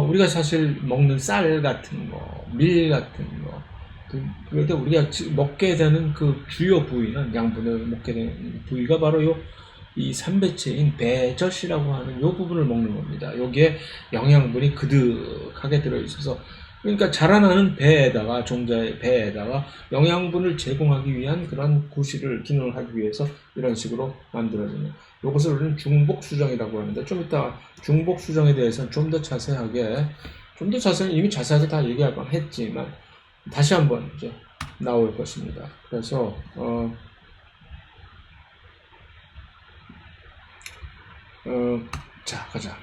우리가 사실 먹는 쌀 같은 거, 밀 같은 거, 그럴 때 우리가 먹게 되는 그 주요 부위는, 양분을 먹게 되는 부위가 바로 이 3배체인 배젖이라고 하는 요 부분을 먹는 겁니다. 여기에 영양분이 그득하게 들어있어서, 그러니까 자라나는 배에다가, 종자의 배에다가 영양분을 제공하기 위한 그런 기능을 하기 위해서 이런 식으로 만들어지는, 이것을 우리는 중복수정이라고 하는데, 좀 이따 중복수정에 대해서는 좀 더 자세하게 이미 자세하게 다 얘기할 건 했지만 다시 한번 이제 나올 것입니다. 그래서 자, 가자.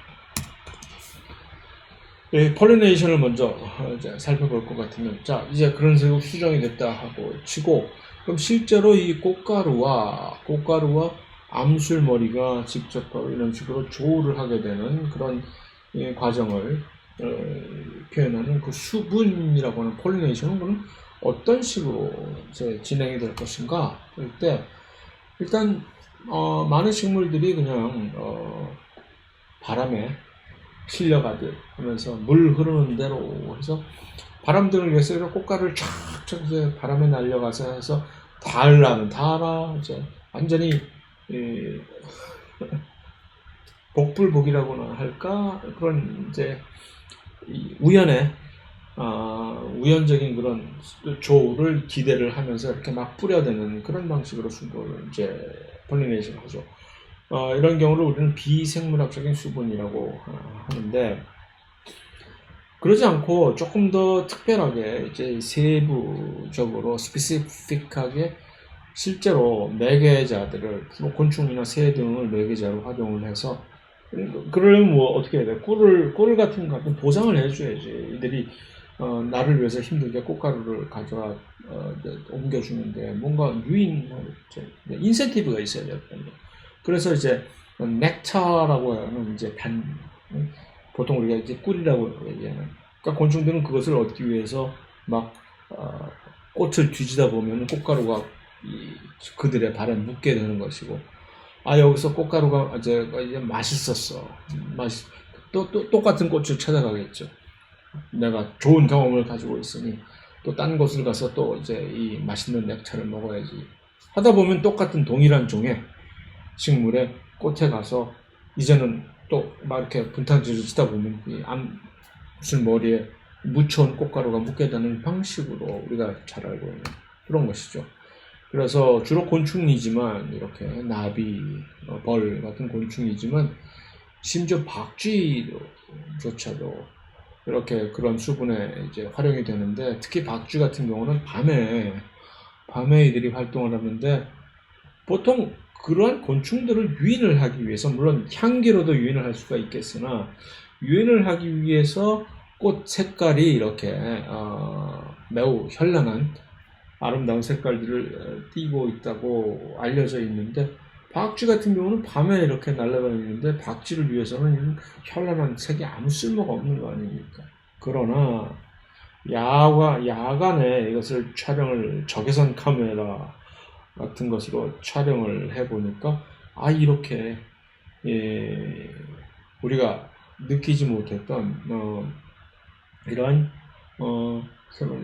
폴리네이션을 먼저 이제 살펴볼 것 같으면, 자, 이제 그런 식으로 수정이 됐다 하고 치고, 그럼 실제로 이 꽃가루와 암술머리가 직접 이런 식으로 조우를 하게 되는 그런 과정을 표현하는 그 수분이라고 하는 폴리네이션은 그럼 어떤 식으로 이제 진행이 될 것인가 할 때, 일단 많은 식물들이 그냥 바람에 실려가듯 하면서 물 흐르는 대로 해서 바람들을 위해서 꽃가루를 촥촥 이제 바람에 날려가서 해서 달아 이제 완전히 이, 복불복이라고나 할까 그런 이제 우연의 우연적인 그런 조우를 기대를 하면서 이렇게 막 뿌려대는 그런 방식으로 수분을 이제 폴리네이션 하죠. 이런 경우를 우리는 비생물학적인 수분이라고 하는데, 그러지 않고 조금 더 특별하게 이제 세부적으로 스페시픽하게 실제로 매개자들을 곤충이나 새 등을 매개자로 활용을 해서, 그러려면 뭐 어떻게 해야 돼? 꿀을 같은 거 보상을 해줘야지. 이들이 나를 위해서 힘들게 꽃가루를 가져와 옮겨주는데 뭔가 인센티브가 있어야 되거든요. 그래서 이제 넥타라고 하는 이제 보통 우리가 이제 꿀이라고 얘기하는, 그러니까 곤충들은 그것을 얻기 위해서 막 꽃을 뒤지다 보면 꽃가루가 그들의 발에 묻게 되는 것이고, 여기서 꽃가루가 이제 맛있었어. 또 똑같은 꽃을 찾아가겠죠. 내가 좋은 경험을 가지고 있으니 또 딴 곳을 가서 또 이제 이 맛있는 넥타를 먹어야지 하다 보면 똑같은 동일한 종의 식물의 꽃에 가서 이제는 또 막 이렇게 분탕질을 치다 보면 이 무슨 머리에 묻혀온 꽃가루가 묻게 되는 방식으로 우리가 잘 알고 있는 그런 것이죠. 그래서 주로 곤충이지만 이렇게 나비, 벌 같은 곤충이지만 심지어 박쥐조차도 이렇게 그런 수분에 이제 활용이 되는데, 특히 박쥐 같은 경우는 밤에 이들이 활동을 하는데, 보통 그러한 곤충들을 유인을 하기 위해서, 물론 향기로도 유인을 할 수가 있겠으나 유인을 하기 위해서 꽃 색깔이 이렇게 매우 현란한 아름다운 색깔들을 띠고 있다고 알려져 있는데, 박쥐 같은 경우는 밤에 이렇게 날아다니는데 박쥐를 위해서는 현란한 색이 아무 쓸모가 없는 거 아닙니까? 그러나 야간에 이것을 촬영을 적외선 카메라 같은 것으로 촬영을 해보니까 이렇게 우리가 느끼지 못했던 이러한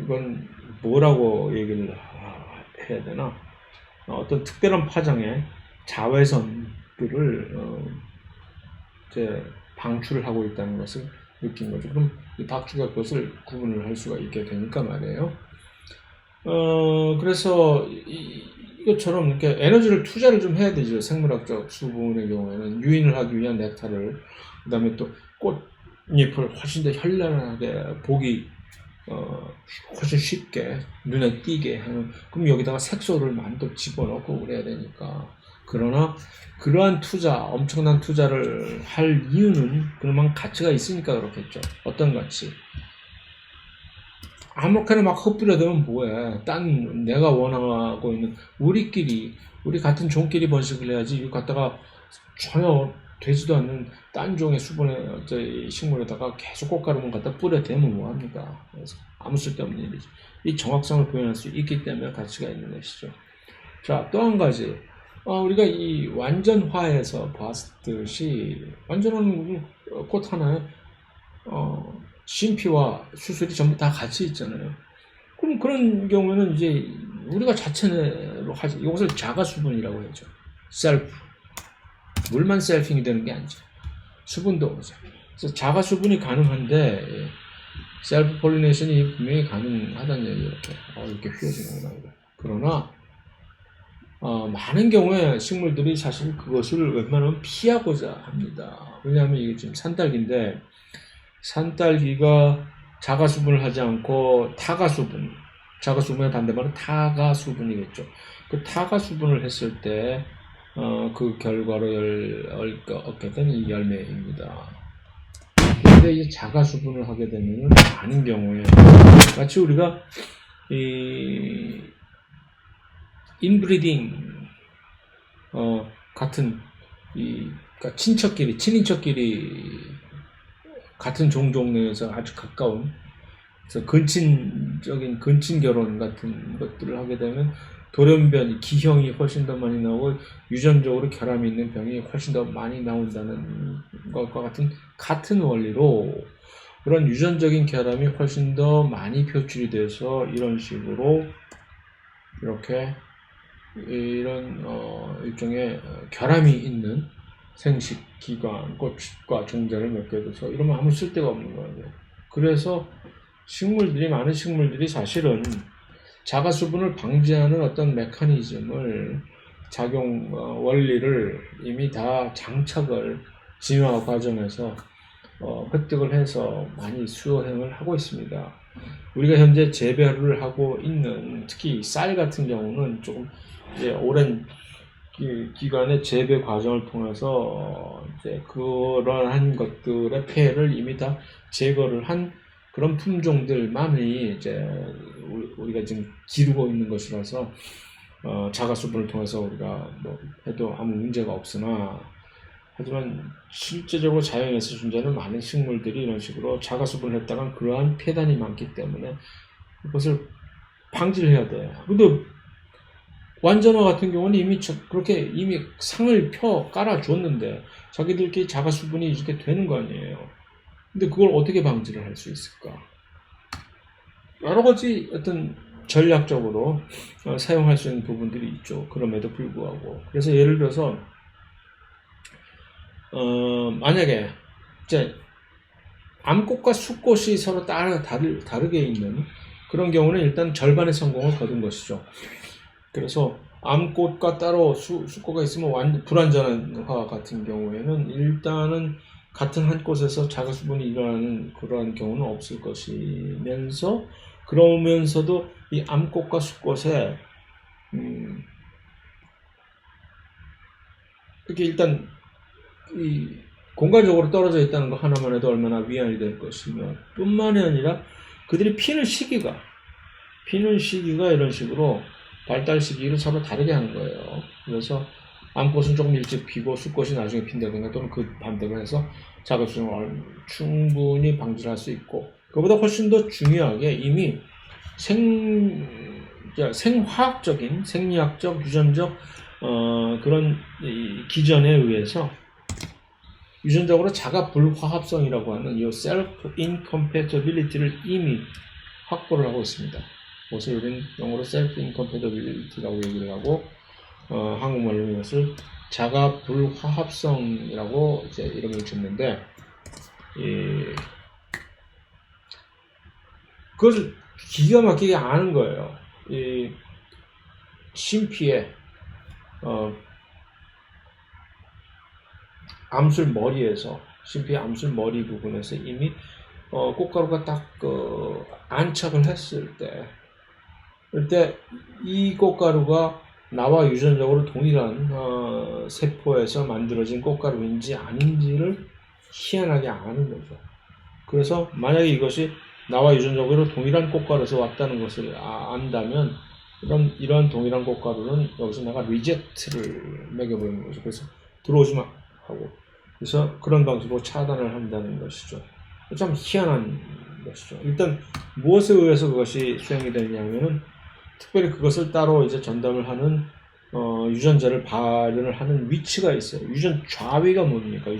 이건 뭐라고 얘기를 해야 되나, 어떤 특별한 파장의 자외선들을 이제 방출을 하고 있다는 것을 느낀 거죠. 그럼 이 박쥐가 그것을 구분을 할 수가 있게 되니까 말이에요. 그래서 이것처럼 이렇게 에너지를 투자를 좀 해야 되죠. 생물학적 수분의 경우에는 유인을 하기 위한 넥타를, 그 다음에 또 꽃잎을 훨씬 더 현란하게 보기 훨씬 쉽게 눈에 띄게 하는, 그럼 여기다가 색소를 많이 또 집어넣고 그래야 되니까. 그러나 그러한 엄청난 투자를 할 이유는 그만큼 가치가 있으니까 그렇겠죠. 어떤 가치? 아무렇게나 막 흩뿌려대면 뭐해. 내가 원하고 있는 우리 같은 종끼리 번식을 해야지, 이거 갖다가 전혀 되지도 않는 딴 종의 수분의 식물에다가 계속 꽃가루만 갖다 뿌려대면 뭐합니까? 그래서 아무 쓸데없는 일이지. 이 정확성을 표현할 수 있기 때문에 가치가 있는 것이죠. 자, 또 한 가지. 우리가 이 완전화에서 봤듯이, 완전한 꽃 하나에 심피와 수술이 전부 다 같이 있잖아요. 그럼 그런 경우에는 이제 우리가 자체로 하지. 이것을 자가수분이라고 하죠. 셀프. 물만 셀핑이 되는 게 아니죠. 수분도 오죠. 그래서 자가수분이 가능한데 셀프 폴리네이션이 분명히 가능하다는 얘기예요. 이렇게 휘어지는구나. 그러나 많은 경우에 식물들이 사실 그것을 웬만하면 피하고자 합니다. 왜냐하면 이게 지금 산딸기인데, 산딸기가 자가수분을 하지 않고 자가수분의 반대말은 타가수분이겠죠. 그 타가수분을 했을 때 그 결과로 얻게 된 이 열매입니다. 그런데 이 자가수분을 하게 되면 많은 경우에 마치 우리가 이 인브리딩 같은 그러니까 친인척끼리 같은 종족 내에서 아주 가까운, 그래서 근친 결혼 같은 것들을 하게 되면 돌연변이, 기형이 훨씬 더 많이 나오고 유전적으로 결함이 있는 병이 훨씬 더 많이 나온다는 것과 같은 원리로, 그런 유전적인 결함이 훨씬 더 많이 표출이 돼서 이런 식으로 이렇게 이런 일종의 결함이 있는 생식 기관, 꽃과 종자를 몇 개 둬서 이러면 아무 쓸데가 없는 거예요. 그래서 많은 식물들이 사실은 자가 수분을 방지하는 어떤 메커니즘을 원리를 이미 다 장착을 진화 과정에서 획득을 해서 많이 수행을 하고 있습니다. 우리가 현재 재배를 하고 있는 특히 쌀 같은 경우는 조금 이제 오랜 기간의 재배 과정을 통해서 이제 그러한 것들의 폐해를 이미 다 제거를 한 그런 품종들만이 이제 우리가 지금 기르고 있는 것이라서 자가 수분을 통해서 우리가 뭐 해도 아무 문제가 없으나 하지만 실제적으로 자연에서 존재하는 많은 식물들이 이런 식으로 자가 수분을 했다간 그러한 폐단이 많기 때문에 그것을 방지를 해야 돼. 근데 완전화 같은 경우는 그렇게 이미 상을 깔아 줬는데 자기들끼리 자가 수분이 이렇게 되는 거 아니에요. 근데 그걸 어떻게 방지를 할 수 있을까? 여러 가지 어떤 전략적으로 사용할 수 있는 부분들이 있죠. 그럼에도 불구하고. 그래서 예를 들어서 만약에 이제 암꽃과 숫꽃이 서로 다르게 있는 그런 경우는 일단 절반의 성공을 거둔 것이죠. 그래서 암꽃과 따로 숫꽃가 있으면 불완전한 화 같은 경우에는 일단은 같은 한 꽃에서 자가 수분이 일어나는 그러한 경우는 없을 것이면서 그러면서도 이 암꽃과 숫꽃에 이렇게 일단 이 공간적으로 떨어져 있다는 거 하나만 해도 얼마나 위안이 될 것이며 뿐만이 아니라 그들이 피는 시기가 이런 식으로 발달 시기를 서로 다르게 하는 거예요. 그래서 암꽃은 조금 일찍 피고 숫꽃이 나중에 핀다든가 또는 그 반대로 해서 자급수종을 충분히 방지할 수 있고 그보다 훨씬 더 중요하게 이미 생화학적인 생리학적 유전적 그런 기전에 의해서 유전적으로 자가 불화합성이라고 하는 이 self incompatibility를 이미 확보를 하고 있습니다. 그래서 우리는 영어로 self incompatibility라고 얘기를 하고 한국말로 이것을 자가 불화합성이라고 이제 이름을 짓는데 그것을 기가 막히게 아는 거예요. 이 심피에 암술 머리 부분에서 이미 꽃가루가 딱 안착을 했을 때 그때 이 꽃가루가 나와 유전적으로 동일한 세포에서 만들어진 꽃가루인지 아닌지를 희한하게 아는 거죠. 그래서 만약에 이것이 나와 유전적으로 동일한 꽃가루에서 왔다는 것을 안다면 이런 동일한 꽃가루는 여기서 내가 리젝트를 매겨버리는 거죠. 그래서 들어오지 마 하고 그래서 그런 방식으로 차단을 한다는 것이죠. 참 희한한 것이죠. 일단 무엇에 의해서 그것이 수행이 되느냐면은 특별히 그것을 따로 이제 전담을 하는 유전자를 발현을 하는 위치가 있어요. 유전 좌위가 뭡니까?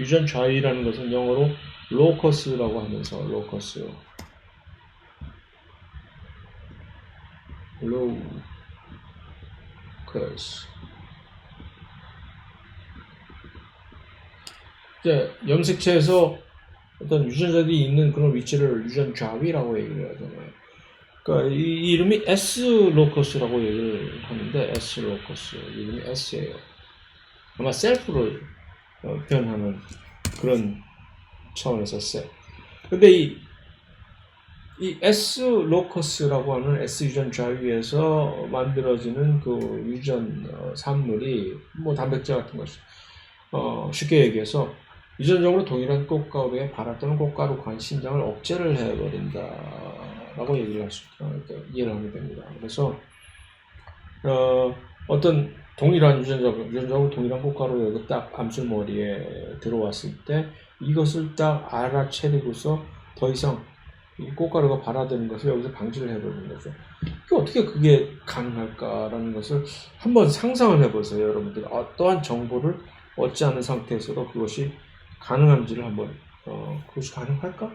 유전 좌위라는 것은 영어로 로커스라고 하면서 로커스 이제 염색체에서 어떤 유전자들이 있는 그런 위치를 유전 좌위라고 얘기를 하잖아요. 그러니까 이 이름이 S-로커스라고 얘기를 하는데 S-로커스 이름이 S예요. 아마 셀프를 표현하는 그런 차원에서 셀. 근데 이 S-로커스라고 하는 S 유전 좌위에서 만들어지는 그 유전 산물이 뭐 단백질 같은 것이 쉽게 얘기해서 유전적으로 동일한 꽃가루에 발았던 꽃가루 관심장을 억제를 해버린다라고 이해를 하게 됩니다. 그래서 어떤 유전적으로 동일한 꽃가루가 여기 딱 암술머리에 들어왔을 때 이것을 딱 알아채리고서 더 이상 이 꽃가루가 발아드는 것을 여기서 방지를 해버리는 거죠. 어떻게 그게 가능할까라는 것을 한번 상상을 해보세요. 여러분들 어떠한 정보를 얻지 않은 상태에서도 그것이 가능한지를 한번 그것이 가능할까?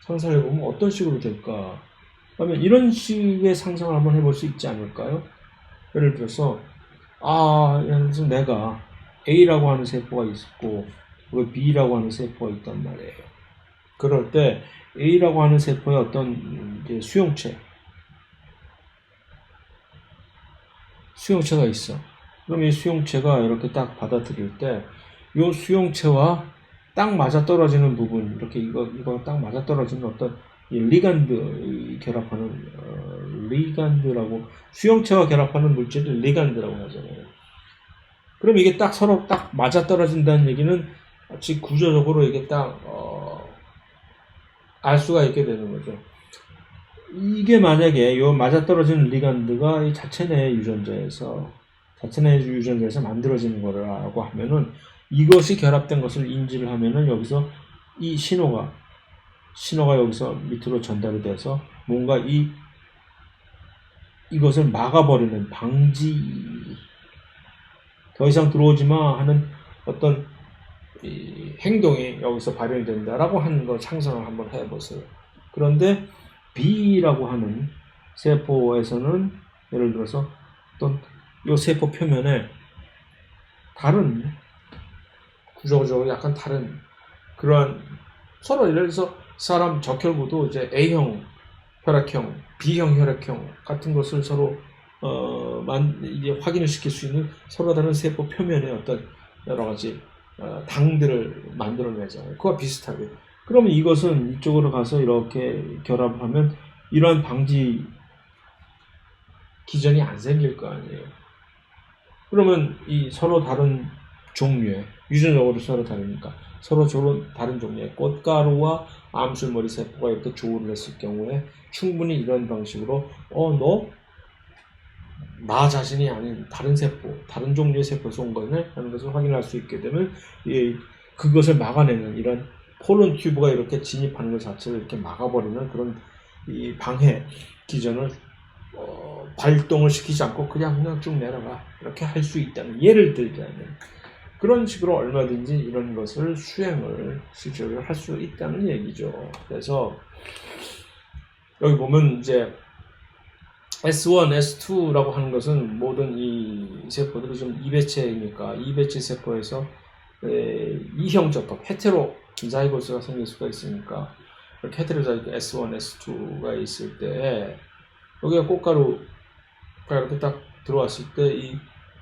상상을 해보면 어떤 식으로 될까? 그러면 이런 식의 상상을 한번 해볼 수 있지 않을까요? 예를 들어서 예를 들어서 내가 A라고 하는 세포가 있고 B라고 하는 세포가 있단 말이에요. 그럴 때 A라고 하는 세포의 어떤 이제 수용체가 있어. 그럼 이 수용체가 이렇게 딱 받아들일 때, 이 수용체와 딱 맞아떨어지는 부분, 이렇게 이거 딱 맞아떨어지는 어떤 이 리간드 결합하는 리간드라고 수용체와 결합하는 물질을 리간드라고 하잖아요. 그럼 이게 딱 서로 딱 맞아떨어진다는 얘기는 마치 구조적으로 이게 딱 알 수가 있게 되는 거죠. 이게 만약에 요 맞아떨어지는 리간드가 이 자체 내 유전자에서 만들어지는 거라고 하면은 이것이 결합된 것을 인지를 하면은 여기서 이 신호가 여기서 밑으로 전달이 돼서 뭔가 이것을 막아버리는 방지 더 이상 들어오지 마 하는 어떤 행동이 여기서 발현이 된다라고 하는 걸 상상을 한번 해보세요. 그런데 B라고 하는 세포에서는 예를 들어서 어떤 이 세포 표면에 다른 구조적으로 약간 다른 그러한 서로 예를 들어서 사람 적혈구도 이제 A형 혈액형, B형 혈액형 같은 것을 서로 이제 확인을 시킬 수 있는 서로 다른 세포 표면에 어떤 여러 가지 당들을 만들어내잖아요. 그와 비슷하게. 그러면 이것은 이쪽으로 가서 이렇게 결합하면 이러한 방지 기전이 안 생길 거 아니에요. 그러면 이 서로 다른 종류의 유전적으로 서로 다르니까 서로 다른 종류의 꽃가루와 암술머리 세포가 이렇게 조우를 했을 경우에 충분히 이런 방식으로 너 나 자신이 아닌 다른 세포, 다른 종류의 세포에서 온 거네 하는 것을 확인할 수 있게 되면 그것을 막아내는 이런 폴론 튜브가 이렇게 진입하는 것 자체를 이렇게 막아버리는 그런 이 방해 기전을 발동을 시키지 않고 그냥 쭉 내려가 이렇게 할 수 있다는 예를 들자면 그런 식으로 얼마든지 이런 것을 수행을 실제로 할 수 있다는 얘기죠. 그래서 여기 보면 이제 S1, S2라고 하는 것은 모든 이 세포들이 좀 이배체이니까 이배체 세포에서 이형적합, 헤테로 자이고스가 생길 수가 있으니까 이렇게 헤테로자이고 S1, S2가 있을 때 여기가 꽃가루가 이렇게 딱 들어왔을 때 이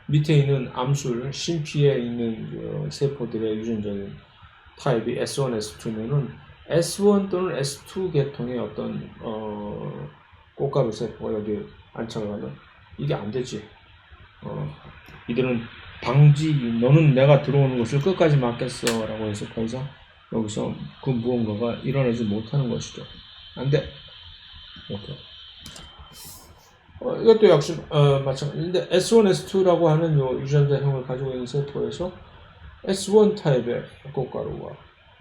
밑에 있는 암술, 심피에 있는 세포들의 유전적인 타입이 S1, S2면은 S1 또는 S2 계통의 어떤 꽃가루 세포가 여기 안착하면 이게 안 되지. 이들은 너는 내가 들어오는 것을 끝까지 막겠어 라고 해서 더 이상 여기서 그 무언가가 일어나지 못하는 것이죠. 안 돼. 이렇게. 이것도 역시 마찬가지인데 S1, S2라고 하는 요 유전자형을 가지고 있는 세포에서 S1 타입의 꽃가루와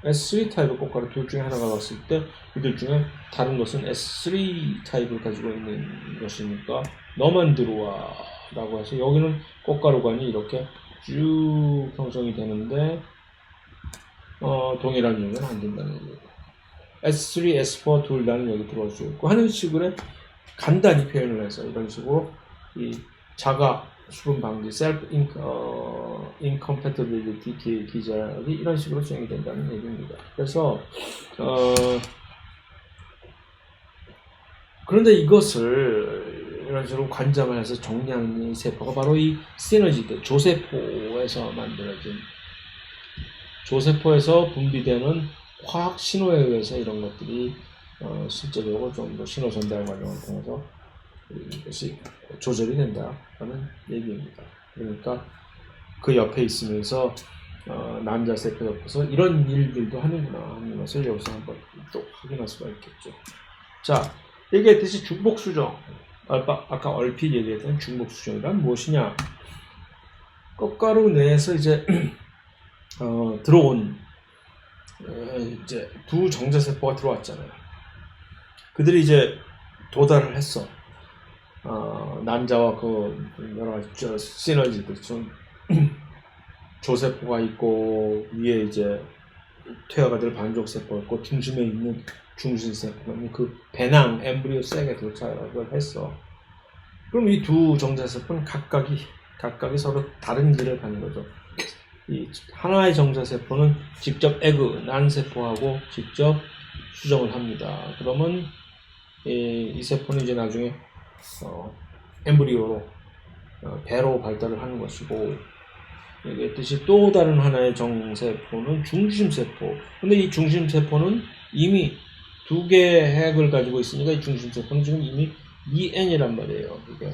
S3 타입의 꽃가루 둘 중에 하나가 왔을 때 이들 중에 다른 것은 S3 타입을 가지고 있는 것이니까 너만 들어와 라고 해서 여기는 꽃가루관이 이렇게 쭉 형성이 되는데 동일한 유형은 안 된다는 얘기예요. S3, S4 둘 다는 여기 들어올 수 있고 하는 식으로 간단히 표현을 해서 이런 식으로 이 자가 수분 방지, self incompatibility 기전이 이런 식으로 수행이 된다는 얘기입니다. 그래서 그런데 이것을 이런 식으로 관장을 해서 정리하는 이 세포가 바로 이 시너지드 조세포에서 만들어진 조세포에서 분비되는 화학 신호에 의해서 이런 것들이 실제적으로 좀 더 신호 전달 과정을 통해서 이것이 조절이 된다는 얘기입니다. 그러니까 그 옆에 있으면서 남자 세포 옆에서 이런 일들도 하는구나 하는 것을 여기서 한번 또 확인할 수가 있겠죠. 자, 얘기했듯이 중복수정, 아까 얼핏 얘기했던 중복수정이란 무엇이냐? 꽃가루 내에서 이제 들어온 이제 두 정자세포가 들어왔잖아요. 그들이 이제 도달을 했어. 남자와 그 여러 가지 시너지들 좀 조세포가 있고 위에 이제 퇴화가 될 반족세포가 있고 중심에 있는 중심세포가 있는 그 배낭 엠브리오 색에 도착을 했어. 그럼 이 두 정자세포는 각각이 서로 다른 길을 가는 거죠. 이 하나의 정자세포는 직접 난세포하고 직접 수정을 합니다. 그러면 이 세포는 이제 나중에 엠브리오로 배로 발달을 하는 것이고, 얘기했듯이 또 다른 하나의 정세포는 중심세포. 근데 이 중심세포는 이미 두 개의 핵을 가지고 있으니까 이 중심세포는 지금 이미 EN이란 말이에요. 이게.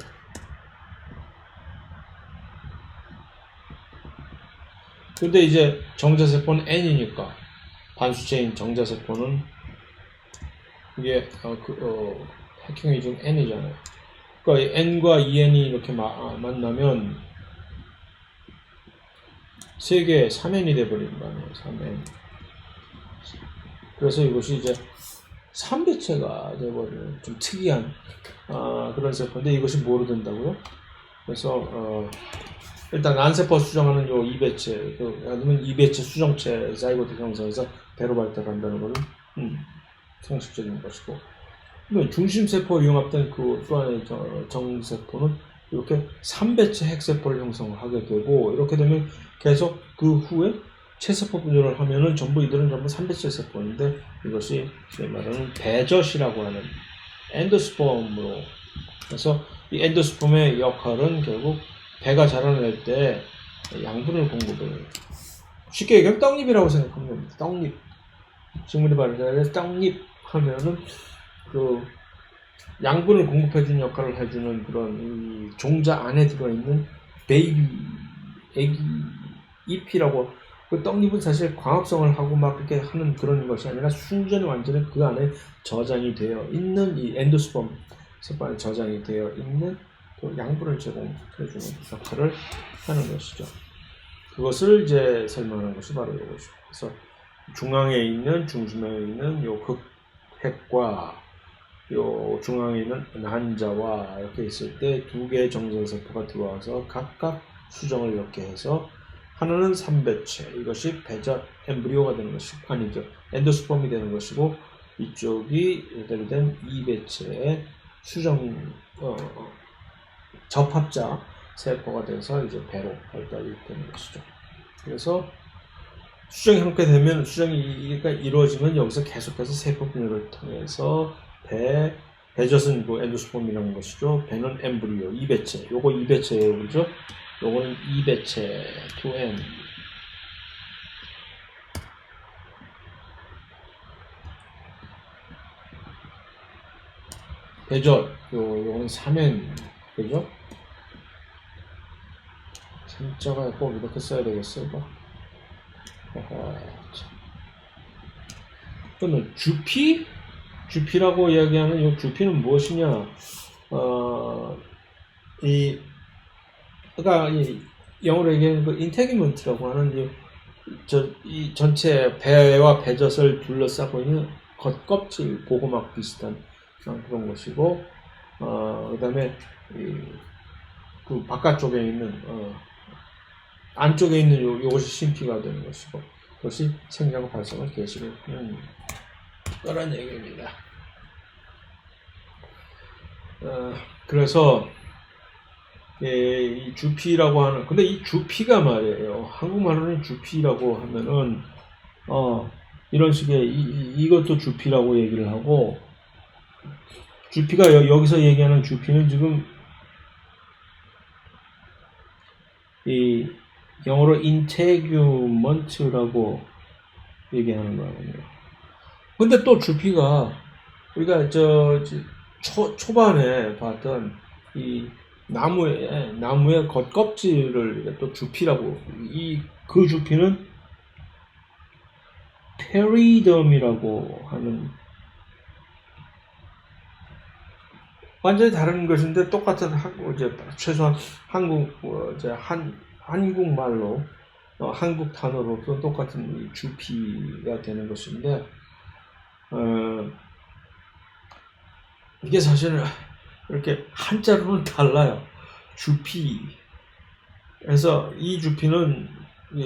근데 이제 정자세포는 N이니까 반수체인 정자세포는 이게 핵형이 지금 N이잖아요. 그러니까 N과 EN이 이렇게 만나면 세 개의 3N이 돼버리는 거 아니에요. 3N. 그래서 이것이 이제 3배체가 돼버리는 좀 특이한 그런 세포인데, 이것이 뭐로 된다고요? 그래서 일단 난세포 수정하는 요 2배체, 아니면 2배체 수정체 자이고트 형성해서 배로 발달한다는 것은 상식적인 것이고, 중심세포 융합된 그 또 하나의 정세포는 이렇게 3배체 핵세포를 형성하게 되고, 이렇게 되면 계속 그 후에 체세포 분열을 하면은 이들은 전부 3배체 세포인데, 이것이 말하는 배젖이라고 하는 엔도스폼으로, 그래서 이 엔도스폼의 역할은 결국 배가 자라날 때 양분을 공급해요. 쉽게 얘기하면 떡잎이라고 생각하면 됩니다. 떡잎. 식물이 발달해서 떡잎 하면은 그 양분을 공급해주는 역할을 해주는 그런 이 종자 안에 들어있는 애기 잎이라고. 그 떡잎은 사실 광합성을 하고 막 그렇게 하는 그런 것이 아니라 순전히 완전히 그 안에 저장이 되어 있는 이 엔도스폼 세포 안에 저장이 되어 있는 그 양분을 제공해주는 역할을 하는 것이죠. 그것을 이제 설명하는 것이 바로 이것이죠. 그래서 중앙에 있는, 중심에 있는 요 극핵과 요 중앙에 있는 난자와 이렇게 있을 때 두 개의 정자세포가 들어와서 각각 수정을 이렇게 해서, 하나는 3배체, 이것이 배젖 엠브리오가 되는 것이고, 아니죠, 엔도스폼이 되는 것이고, 이쪽이 예대로 된 2배체의 수정 접합자 세포가 돼서 이제 배로 발달이 되는 것이죠. 그래서 수정이 함께 되면, 수정이 이루어지면 여기서 계속해서 세포 분열을 통해서 배젖은 그 엔도스폼이라는 것이죠. 배는 엠브리오, 2배체. 요거 2배체예요, 그죠? 요거는 2배체, 2N. 배젖, 요거는 3N, 그죠? 3자가 꼭 이렇게 써야 되겠어, 이거? 그러면 주피라고 이야기하는 이 주피는 무엇이냐? 그러니까 이 영어로 얘기하는 그 인테기먼트라고 하는 이 전체 배와 배젖을 둘러싸고 있는 겉껍질 보호막 비슷한 그런 것이고, 그다음에 그 바깥쪽에 있는 안쪽에 있는 요것이 심피가 되는 것이고, 그것이 생장 발성을 개시를 하는 그런 얘기입니다. 그래서 이 주피라고 하는, 근데 이 주피가 말이에요, 한국말로는 주피라고 하면은 이런 식의 이것도 주피라고 얘기를 하고, 주피가 여기서 얘기하는 주피는 지금 이 영어로 인테규먼트라고 얘기하는 거거든요. 근데 또 주피가 우리가 초반에 봤던 이 나무의 겉껍질을 또 주피라고, 그 주피는 페리덤이라고 하는 완전히 다른 것인데, 똑같은 최소한 한국말로 한국 단어로서 똑같은 이 주피가 되는 것인데, 이게 사실은 이렇게 한자로는 달라요. 주피. 그래서 이 주피는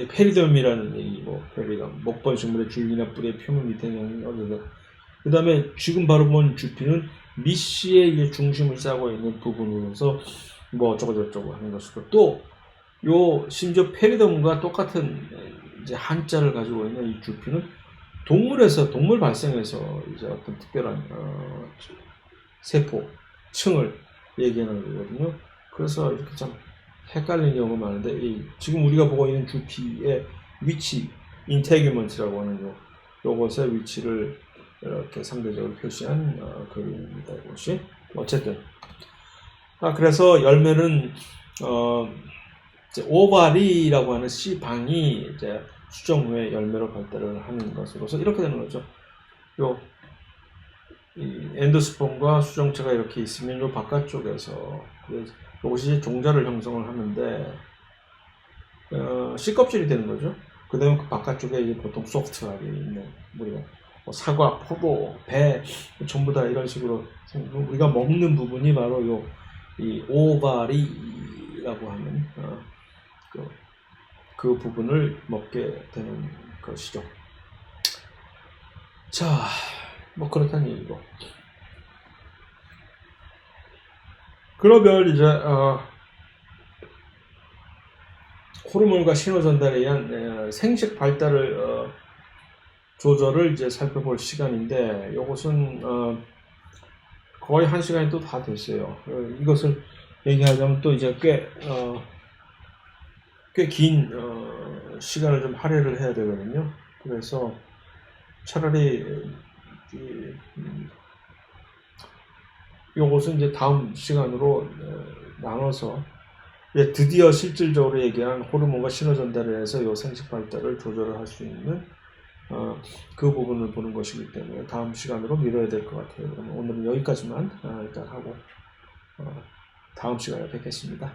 페리덤이라는 얘기고, 페리덤, 목본 식물의 줄기나 뿌리의 표면 밑에 있는 어디서. 그 다음에 지금 바로 본 주피는 미시의 이제 중심을 짜고 있는 부분으로서 뭐 어쩌고저쩌고 하는 것이고, 또 요 심지어 페리덤과 똑같은 이제 한자를 가지고 있는 이 주피는 동물 발생에서 이제 어떤 특별한 세포 층을 얘기하는 거거든요. 그래서 이렇게 참 헷갈리는 경우가 많은데, 지금 우리가 보고 있는 주피의 위치, 인테규먼트라고 하는 요것의 위치를 이렇게 상대적으로 표시한 그림입니다. 이것이 어쨌든 그래서 열매는 이제 오바리라고 하는 씨방이 이제 수정 후에 열매로 발달을 하는 것으로서 이렇게 되는 거죠. 이 엔도스폼과 수정체가 이렇게 있으면 요 바깥쪽에서 이것이 종자를 형성을 하는데 씨껍질이 되는 거죠. 그 다음에 그 바깥쪽에 이제 보통 소프트하게 있는 우리가 사과, 포도, 배 전부 다 이런 식으로 우리가 먹는 부분이 바로 이 오바리라고 하는 그 부분을 먹게 되는 것이죠. 자, 뭐 그렇다는 얘기고. 그러면 이제 호르몬과 신호 전달에 의한 생식 발달을 조절을 이제 살펴볼 시간인데, 이것은 거의 1시간이 또 다 됐어요. 이것을 얘기하자면 또 이제 꽤 긴 시간을 좀 할애를 해야 되거든요. 그래서 차라리 이것은 이제 다음 시간으로 나눠서 드디어 실질적으로 얘기한 호르몬과 신호 전달에 의해서 이 생식 발달을 조절을 할 수 있는 그 부분을 보는 것이기 때문에 다음 시간으로 미뤄야 될 것 같아요. 그러면 오늘은 여기까지만 일단 하고 다음 시간에 뵙겠습니다.